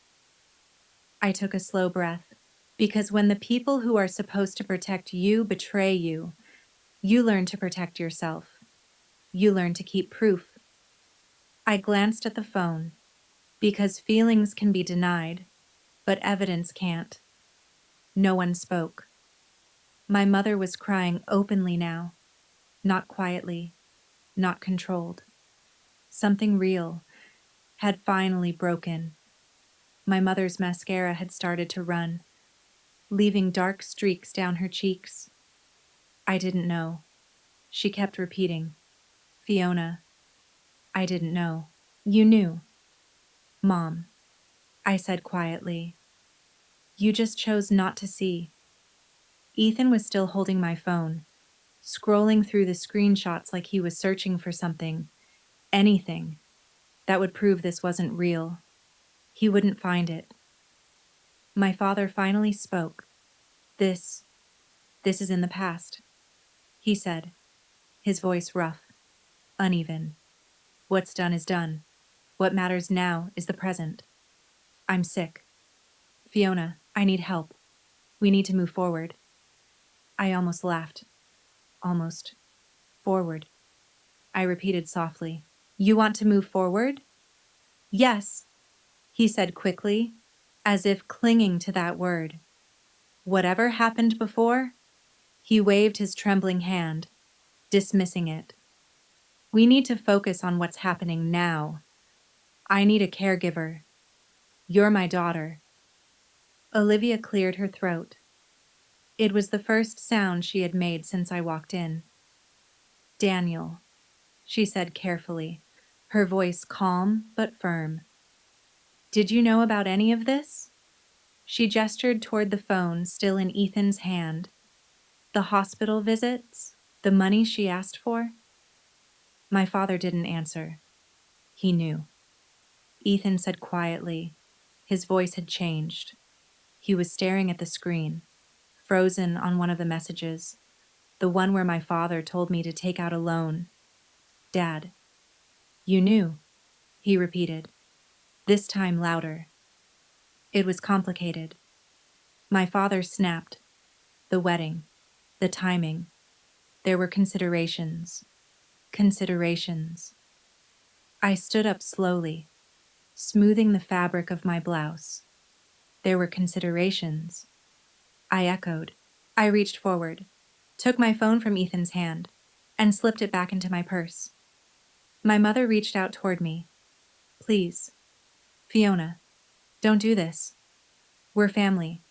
I took a slow breath, because when the people who are supposed to protect you betray you, you learn to protect yourself. You learn to keep proof. I glanced at the phone, because feelings can be denied, but evidence can't. No one spoke. My mother was crying openly now, not quietly, not controlled. Something real had finally broken. My mother's mascara had started to run, leaving dark streaks down her cheeks. I didn't know. She kept repeating, Fiona, I didn't know. You knew. Mom, I said quietly. You just chose not to see. Ethan was still holding my phone, scrolling through the screenshots like he was searching for something, anything, that would prove this wasn't real. He wouldn't find it. My father finally spoke. This is in the past, he said, his voice rough, uneven. What's done is done. What matters now is the present. I'm sick. Fiona, I need help. We need to move forward. I almost laughed. Almost. Forward. I repeated softly. You want to move forward? Yes, he said quickly, as if clinging to that word. Whatever happened before, he waved his trembling hand, dismissing it. We need to focus on what's happening now. I need a caregiver. You're my daughter. Olivia cleared her throat. It was the first sound she had made since I walked in. Daniel, she said carefully, her voice calm but firm. Did you know about any of this? She gestured toward the phone still in Ethan's hand. The hospital visits? The money she asked for? My father didn't answer. He knew. Ethan said quietly. His voice had changed. He was staring at the screen, frozen on one of the messages, the one where my father told me to take out a loan. Dad, you knew, he repeated, this time louder. It was complicated. My father snapped. The wedding, the timing. There were considerations. Considerations. I stood up slowly, smoothing the fabric of my blouse. There were considerations. I echoed. I reached forward, took my phone from Ethan's hand, and slipped it back into my purse. My mother reached out toward me. Please, Fiona, don't do this. We're family.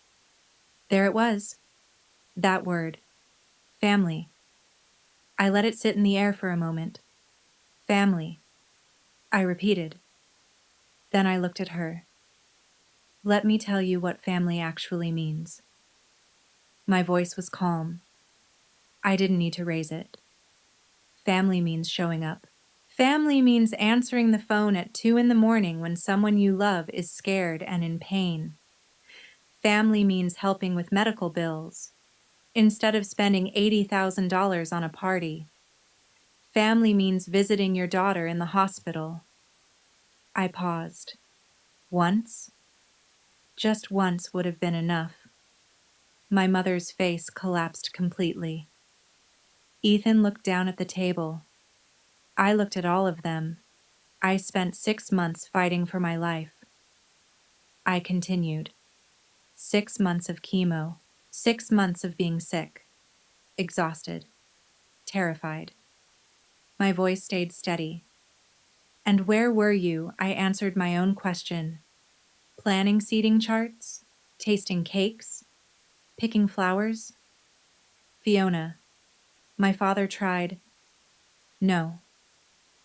There it was. That word. Family. I let it sit in the air for a moment. Family. I repeated. Then I looked at her. Let me tell you what family actually means. My voice was calm. I didn't need to raise it. Family means showing up. Family means answering the phone at 2 a.m. when someone you love is scared and in pain. Family means helping with medical bills instead of spending $80,000 on a party. Family means visiting your daughter in the hospital. I paused. Once? Just once would have been enough. My mother's face collapsed completely. Ethan looked down at the table. I looked at all of them. I spent 6 months fighting for my life. I continued. 6 months of chemo. 6 months of being sick. Exhausted. Terrified. My voice stayed steady. And where were you? I answered my own question. Planning seating charts? Tasting cakes? Picking flowers? Fiona. My father tried. No.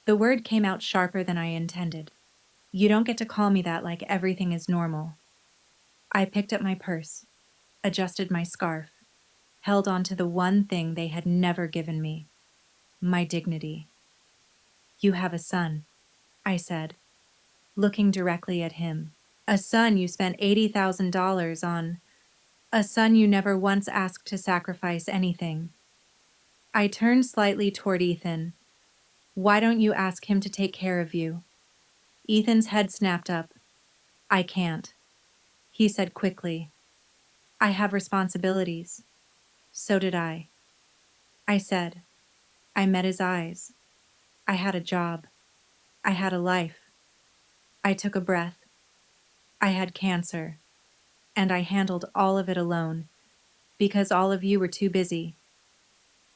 The word came out sharper than I intended. You don't get to call me that like everything is normal. I picked up my purse, adjusted my scarf, held on to the one thing they had never given me, my dignity. You have a son, I said, looking directly at him. A son you spent $80,000 on. A son you never once asked to sacrifice anything. I turned slightly toward Ethan. Why don't you ask him to take care of you? Ethan's head snapped up. I can't, he said quickly. I have responsibilities. So did I. I said. I met his eyes. I had a job. I had a life. I took a breath. I had cancer. And I handled all of it alone, because all of you were too busy.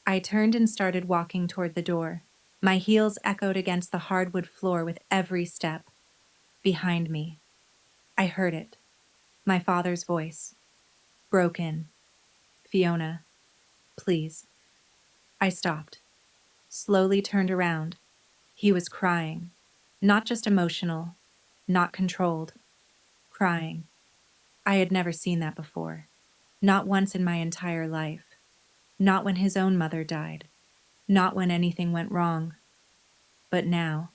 I turned and started walking toward the door. My heels echoed against the hardwood floor with every step. Behind me. I heard it. My father's voice. Broken. Fiona, please. I stopped. Slowly turned around. He was crying. Not just emotional. Not controlled. Crying. I had never seen that before. Not once in my entire life. Not when his own mother died. Not when anything went wrong. But now.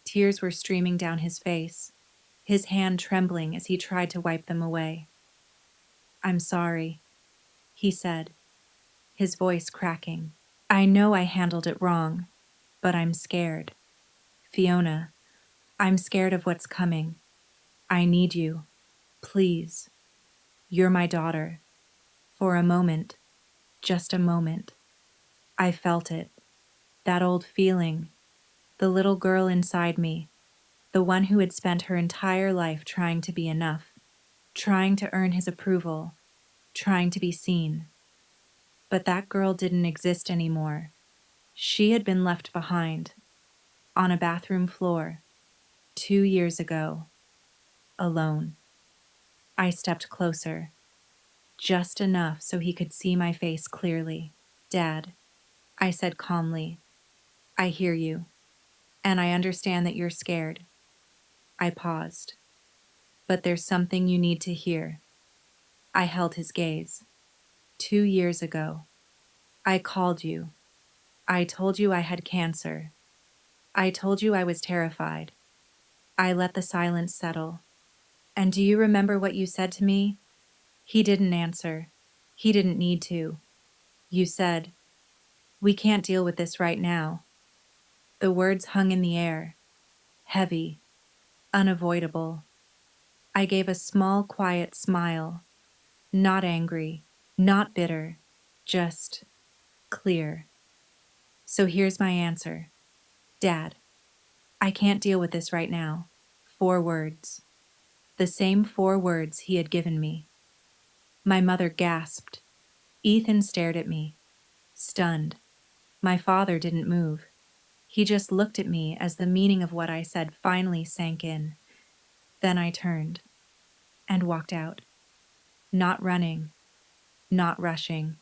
Tears were streaming down his face, his hand trembling as he tried to wipe them away. I'm sorry, he said, his voice cracking. I know I handled it wrong, but I'm scared. Fiona, I'm scared of what's coming. I need you. Please. You're my daughter. For a moment, just a moment, I felt it. That old feeling. The little girl inside me. The one who had spent her entire life trying to be enough. Trying to earn his approval. Trying to be seen. But that girl didn't exist anymore. She had been left behind. On a bathroom floor. 2 years ago. Alone. I stepped closer. Just enough so he could see my face clearly. Dad, I said calmly, I hear you, and I understand that you're scared. I paused. But there's something you need to hear. I held his gaze. 2 years ago, I called you. I told you I had cancer. I told you I was terrified. I let the silence settle. And do you remember what you said to me? He didn't answer. He didn't need to. You said, we can't deal with this right now. The words hung in the air, heavy, unavoidable. I gave a small, quiet smile, not angry, not bitter, just clear. So here's my answer. Dad, I can't deal with this right now. 4 words. The same 4 words he had given me. My mother gasped. Ethan stared at me, stunned. My father didn't move. He just looked at me as the meaning of what I said finally sank in. Then I turned and walked out. Not running, not rushing,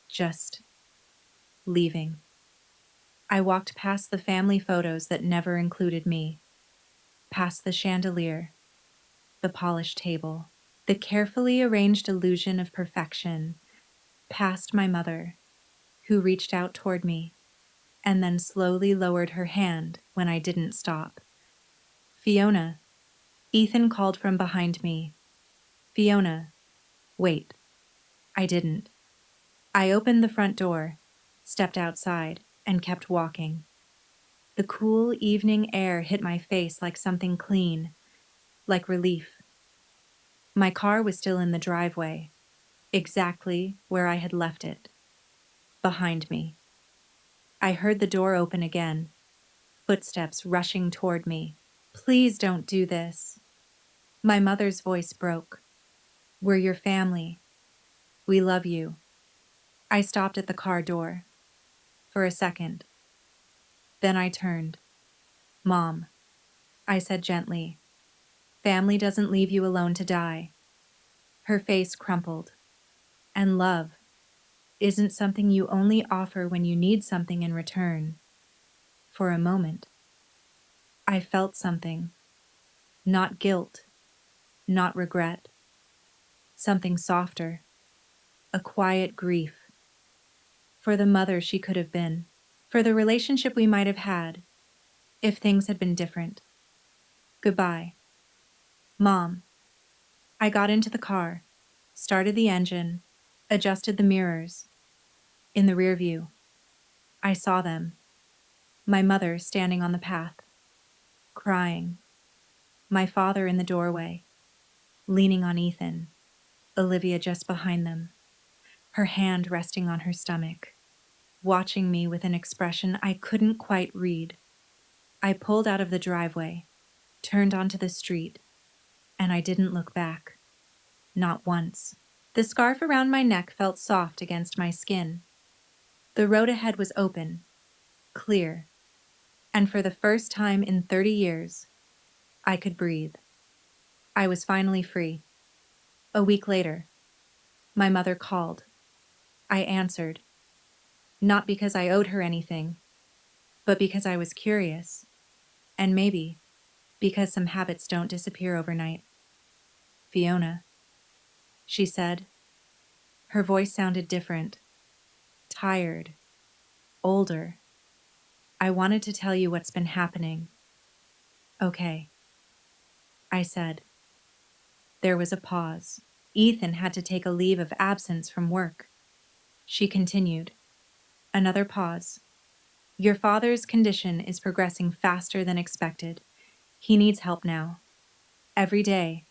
just leaving. I walked past the family photos that never included me, past the chandelier, the polished table, the carefully arranged illusion of perfection, past my mother, who reached out toward me and then slowly lowered her hand when I didn't stop. Fiona, Ethan called from behind me. Fiona, wait. I didn't. I opened the front door, stepped outside, and kept walking. The cool evening air hit my face like something clean, like relief. My car was still in the driveway, exactly where I had left it, behind me. I heard the door open again, footsteps rushing toward me. Please don't do this. My mother's voice broke. We're your family. We love you. I stopped at the car door. For a second. Then I turned. Mom, I said gently, family doesn't leave you alone to die. Her face crumpled. And love isn't something you only offer when you need something in return. For a moment, I felt something. Not guilt, not regret. Something softer. A quiet grief. For the mother she could have been. For the relationship we might have had, if things had been different. Goodbye. Mom. I got into the car, started the engine, adjusted the mirrors. In the rear view, I saw them. My mother standing on the path, crying. My father in the doorway, leaning on Ethan. Olivia just behind them, her hand resting on her stomach, watching me with an expression I couldn't quite read. I pulled out of the driveway, turned onto the street, and I didn't look back. Not once. The scarf around my neck felt soft against my skin. The road ahead was open, clear, and for the first time in 30 years, I could breathe. I was finally free. A week later, my mother called. I answered, not because I owed her anything, but because I was curious, and maybe because some habits don't disappear overnight. Fiona, she said. Her voice sounded different, tired, older. I wanted to tell you what's been happening. Okay, I said. There was a pause. Ethan had to take a leave of absence from work. She continued. Another pause. Your father's condition is progressing faster than expected. He needs help now. Every day.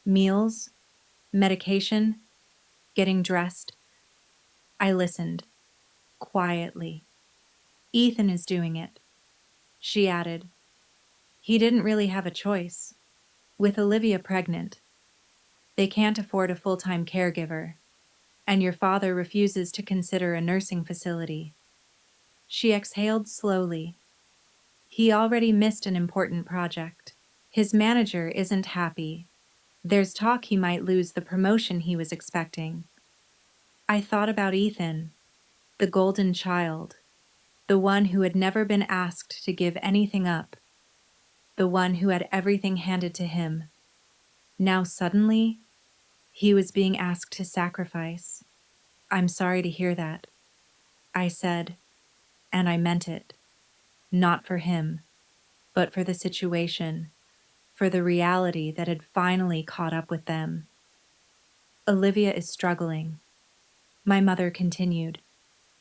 Meals, medication, getting dressed. I listened. Quietly. Ethan is doing it. She added. He didn't really have a choice. With Olivia pregnant, they can't afford a full-time caregiver, and your father refuses to consider a nursing facility. She exhaled slowly. He already missed an important project. His manager isn't happy. There's talk he might lose the promotion he was expecting. I thought about Ethan, the golden child, the one who had never been asked to give anything up, the one who had everything handed to him. Now suddenly, he was being asked to sacrifice. I'm sorry to hear that, I said, and I meant it. Not for him, but for the situation, for the reality that had finally caught up with them. Olivia is struggling. My mother continued.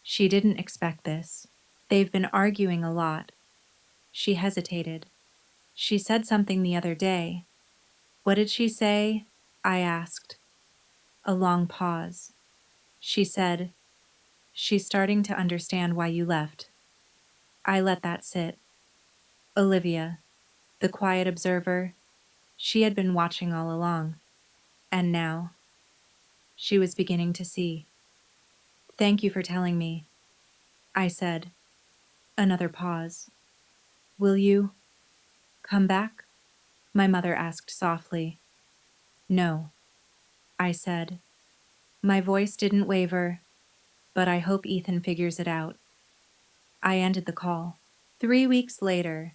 She didn't expect this. They've been arguing a lot. She hesitated. She said something the other day. What did she say? I asked. A long pause. She said, she's starting to understand why you left. I let that sit. Olivia, the quiet observer, she had been watching all along. And now, she was beginning to see. Thank you for telling me, I said. Another pause. Will you come back? My mother asked softly. No, I said. My voice didn't waver, but I hope Ethan figures it out. I ended the call. 3 weeks later,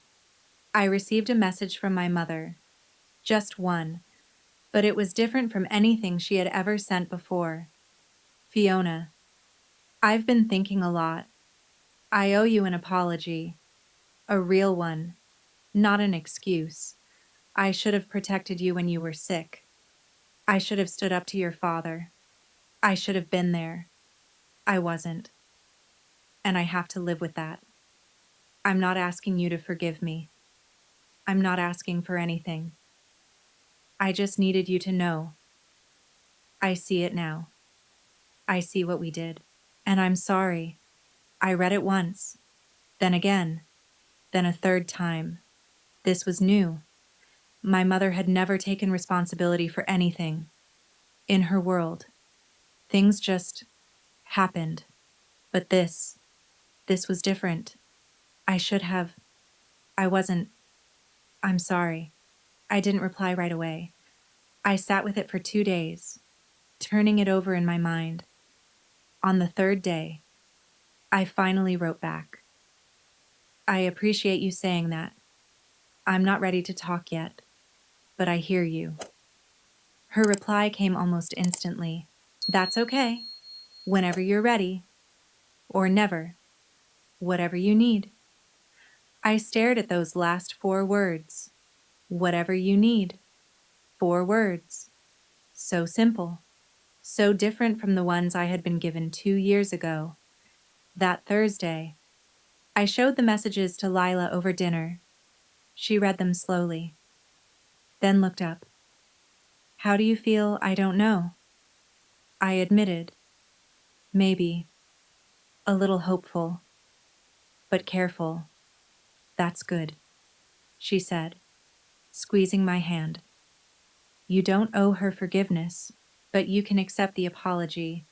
I received a message from my mother. Just one, but it was different from anything she had ever sent before. Fiona, I've been thinking a lot. I owe you an apology. A real one, not an excuse. I should have protected you when you were sick. I should have stood up to your father. I should have been there. I wasn't. And I have to live with that. I'm not asking you to forgive me. I'm not asking for anything. I just needed you to know. I see it now. I see what we did. And I'm sorry. I read it once, then again, then a third time. This was new. My mother had never taken responsibility for anything. In her world, things just happened. But this was different. I should have. I wasn't. I'm sorry. I didn't reply right away. I sat with it for 2 days, turning it over in my mind. On the third day, I finally wrote back. I appreciate you saying that. I'm not ready to talk yet, but I hear you. Her reply came almost instantly. That's okay. Whenever you're ready. Or never. Whatever you need. I stared at those last 4 words. Whatever you need. 4 words. So simple. So different from the ones I had been given 2 years ago. That Thursday, I showed the messages to Lila over dinner. She read them slowly, then looked up. How do you feel? I don't know. I admitted, maybe, a little hopeful, but careful. That's good, she said, squeezing my hand. You don't owe her forgiveness, but you can accept the apology.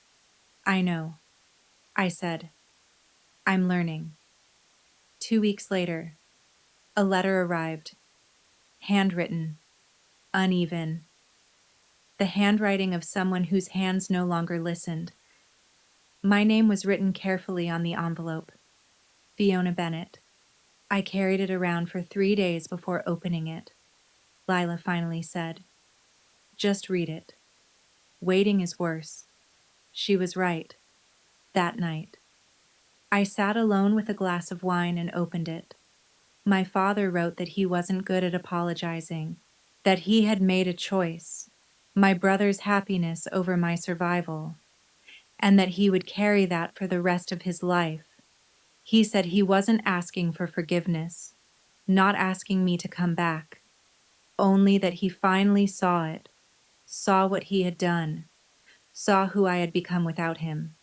I know, I said. I'm learning. 2 weeks later, a letter arrived, handwritten, uneven, the handwriting of someone whose hands no longer listened. My name was written carefully on the envelope, Fiona Bennett. I carried it around for 3 days before opening it. Lila finally said, just read it. Waiting is worse. She was right. That night, I sat alone with a glass of wine and opened it. My father wrote that he wasn't good at apologizing, that he had made a choice, my brother's happiness over my survival, and that he would carry that for the rest of his life. He said he wasn't asking for forgiveness, not asking me to come back, only that he finally saw it, saw what he had done, saw who I had become without him.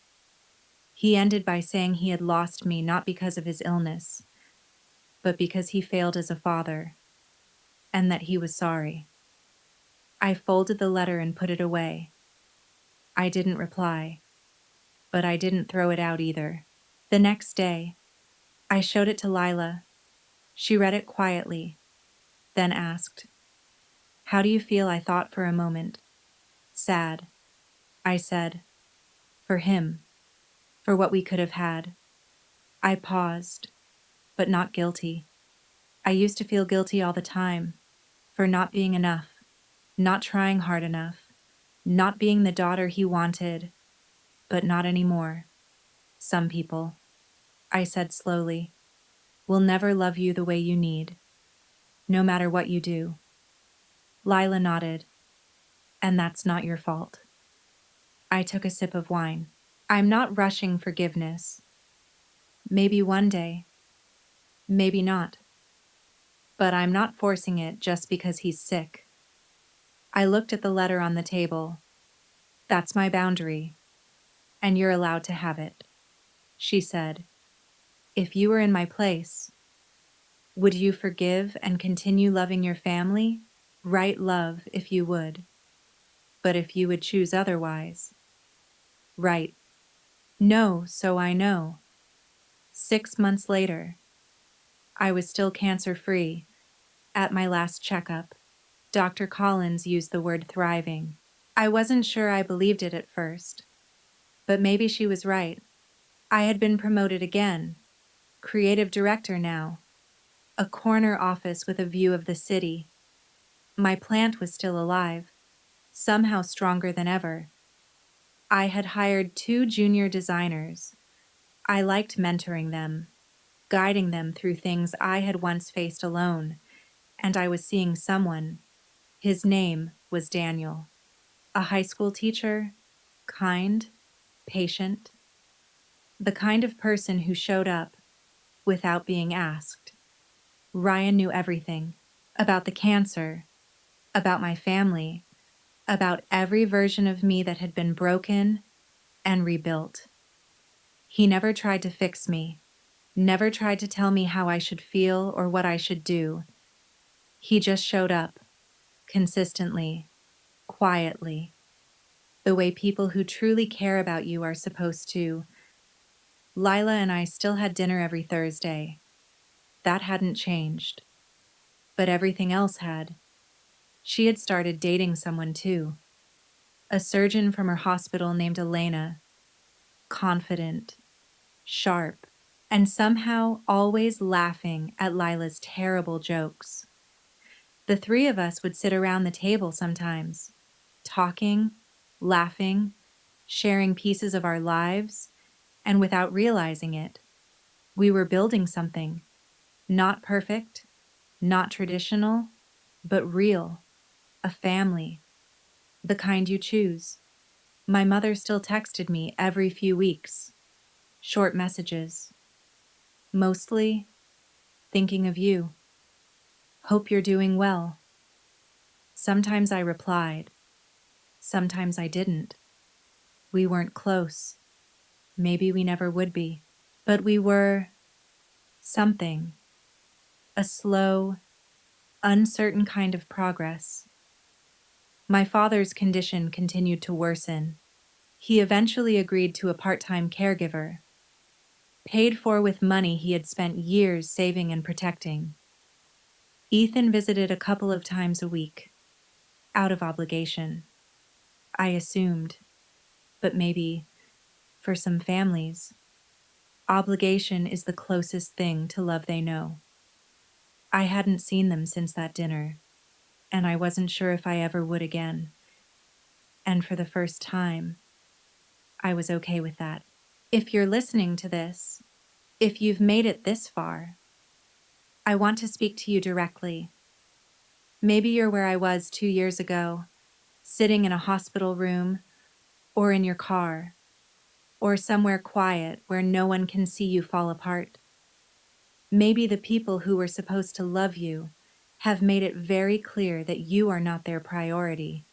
He ended by saying he had lost me not because of his illness, but because he failed as a father, and that he was sorry. I folded the letter and put it away. I didn't reply, but I didn't throw it out either. The next day, I showed it to Lila. She read it quietly, then asked, how do you feel? I thought for a moment. Sad. I said, for him, for what we could have had. I paused, but not guilty. I used to feel guilty all the time, for not being enough, not trying hard enough, not being the daughter he wanted, but not anymore. Some people, I said slowly, will never love you the way you need, no matter what you do. Lila nodded, and that's not your fault. I took a sip of wine. I'm not rushing forgiveness. Maybe one day, maybe not. But I'm not forcing it just because he's sick. I looked at the letter on the table. That's my boundary, and you're allowed to have it, she said. If you were in my place, would you forgive and continue loving your family? Right love if you would. But if you would choose otherwise, right. No, so I know. 6 months later, I was still cancer-free. At my last checkup, Dr. Collins used the word thriving. I wasn't sure I believed it at first, but maybe she was right. I had been promoted again, creative director now, a corner office with a view of the city. My plant was still alive, somehow stronger than ever. I had hired 2 junior designers. I liked mentoring them, guiding them through things I had once faced alone, and I was seeing someone. His name was Daniel. A high school teacher, kind, patient, the kind of person who showed up without being asked. Ryan knew everything about the cancer, about my family, about every version of me that had been broken and rebuilt. He never tried to fix me, never tried to tell me how I should feel or what I should do. He just showed up, consistently, quietly, the way people who truly care about you are supposed to. Lila and I still had dinner every Thursday. That hadn't changed. But everything else had. She had started dating someone too. A surgeon from her hospital named Elena, confident, sharp, and somehow always laughing at Lila's terrible jokes. The three of us would sit around the table sometimes, talking, laughing, sharing pieces of our lives, and without realizing it, we were building something. Not perfect, not traditional, but real. A family. The kind you choose. My mother still texted me every few weeks. Short messages. Mostly, thinking of you. Hope you're doing well. Sometimes I replied. Sometimes I didn't. We weren't close. Maybe we never would be. But we were something. A slow, uncertain kind of progress. My father's condition continued to worsen. He eventually agreed to a part-time caregiver, paid for with money he had spent years saving and protecting. Ethan visited a couple of times a week, out of obligation. I assumed, but maybe, for some families, obligation is the closest thing to love they know. I hadn't seen them since that dinner, and I wasn't sure if I ever would again. And for the first time, I was okay with that. If you're listening to this, if you've made it this far, I want to speak to you directly. Maybe you're where I was 2 years ago, sitting in a hospital room, or in your car, or somewhere quiet where no one can see you fall apart. Maybe the people who were supposed to love you have made it very clear that you are not their priority.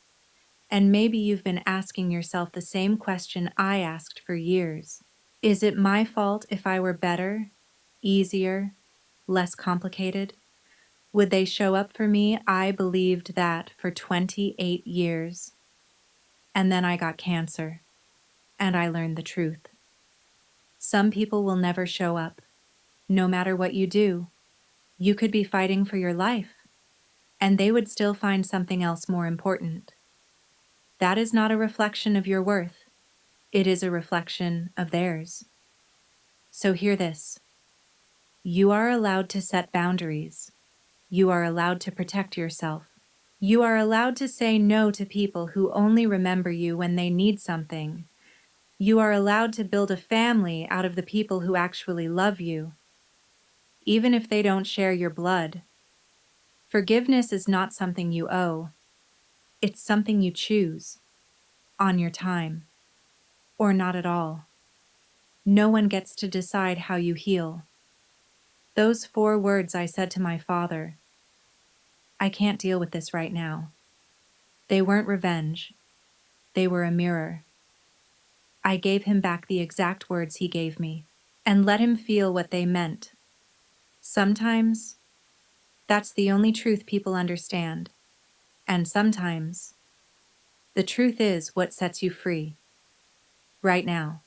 And maybe you've been asking yourself the same question I asked for years. Is it my fault if I were better, easier, less complicated? Would they show up for me? I believed that for 28 years. And then I got cancer, and I learned the truth. Some people will never show up, no matter what you do. You could be fighting for your life, and they would still find something else more important. That is not a reflection of your worth. It is a reflection of theirs. So hear this. You are allowed to set boundaries. You are allowed to protect yourself. You are allowed to say no to people who only remember you when they need something. You are allowed to build a family out of the people who actually love you, even if they don't share your blood. Forgiveness is not something you owe. It's something you choose, on your time, or not at all. No one gets to decide how you heal. Those 4 words I said to my father, I can't deal with this right now. They weren't revenge. They were a mirror. I gave him back the exact words he gave me, and let him feel what they meant. Sometimes, that's the only truth people understand. And sometimes, the truth is what sets you free. Right now,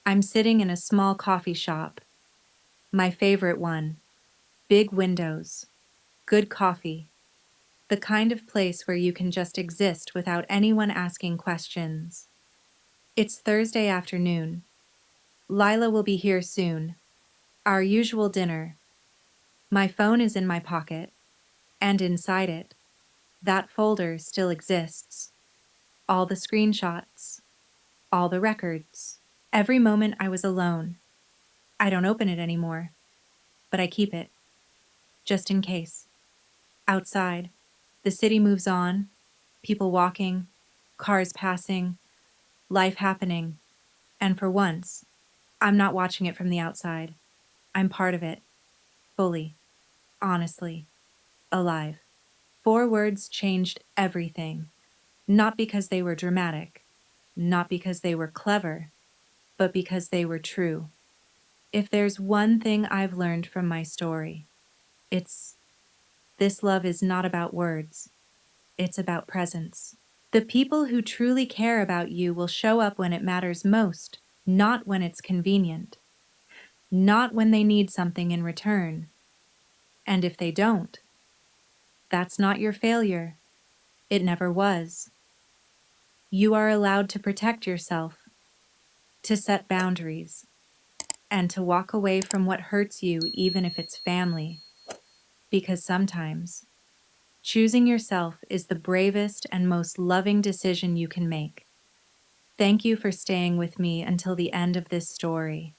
I'm sitting in a small coffee shop. My favorite one. Big windows. Good coffee. The kind of place where you can just exist without anyone asking questions. It's Thursday afternoon. Lila will be here soon. Our usual dinner. My phone is in my pocket, and inside it, that folder still exists. All the screenshots, all the records. Every moment I was alone. I don't open it anymore, but I keep it, just in case. Outside, the city moves on, people walking, Cars passing, life happening, and for once, I'm not watching it from the outside. I'm part of it, fully, honestly, alive. 4 words changed everything, not because they were dramatic, not because they were clever, but because they were true. If there's one thing I've learned from my story, it's this: love is not about words, it's about presence. The people who truly care about you will show up when it matters most, not when it's convenient, not when they need something in return. And if they don't, that's not your failure. It never was. You are allowed to protect yourself, to set boundaries, and to walk away from what hurts you, even if it's family. Because sometimes, choosing yourself is the bravest and most loving decision you can make. Thank you for staying with me until the end of this story.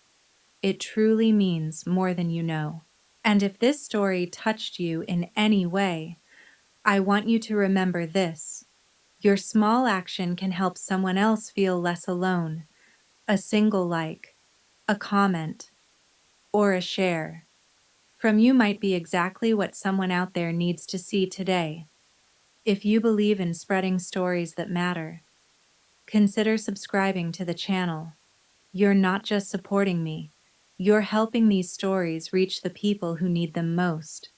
It truly means more than you know. And if this story touched you in any way, I want you to remember this: your small action can help someone else feel less alone. A single like, a comment, or a share from you might be exactly what someone out there needs to see today. If you believe in spreading stories that matter, consider subscribing to the channel. You're not just supporting me, you're helping these stories reach the people who need them most.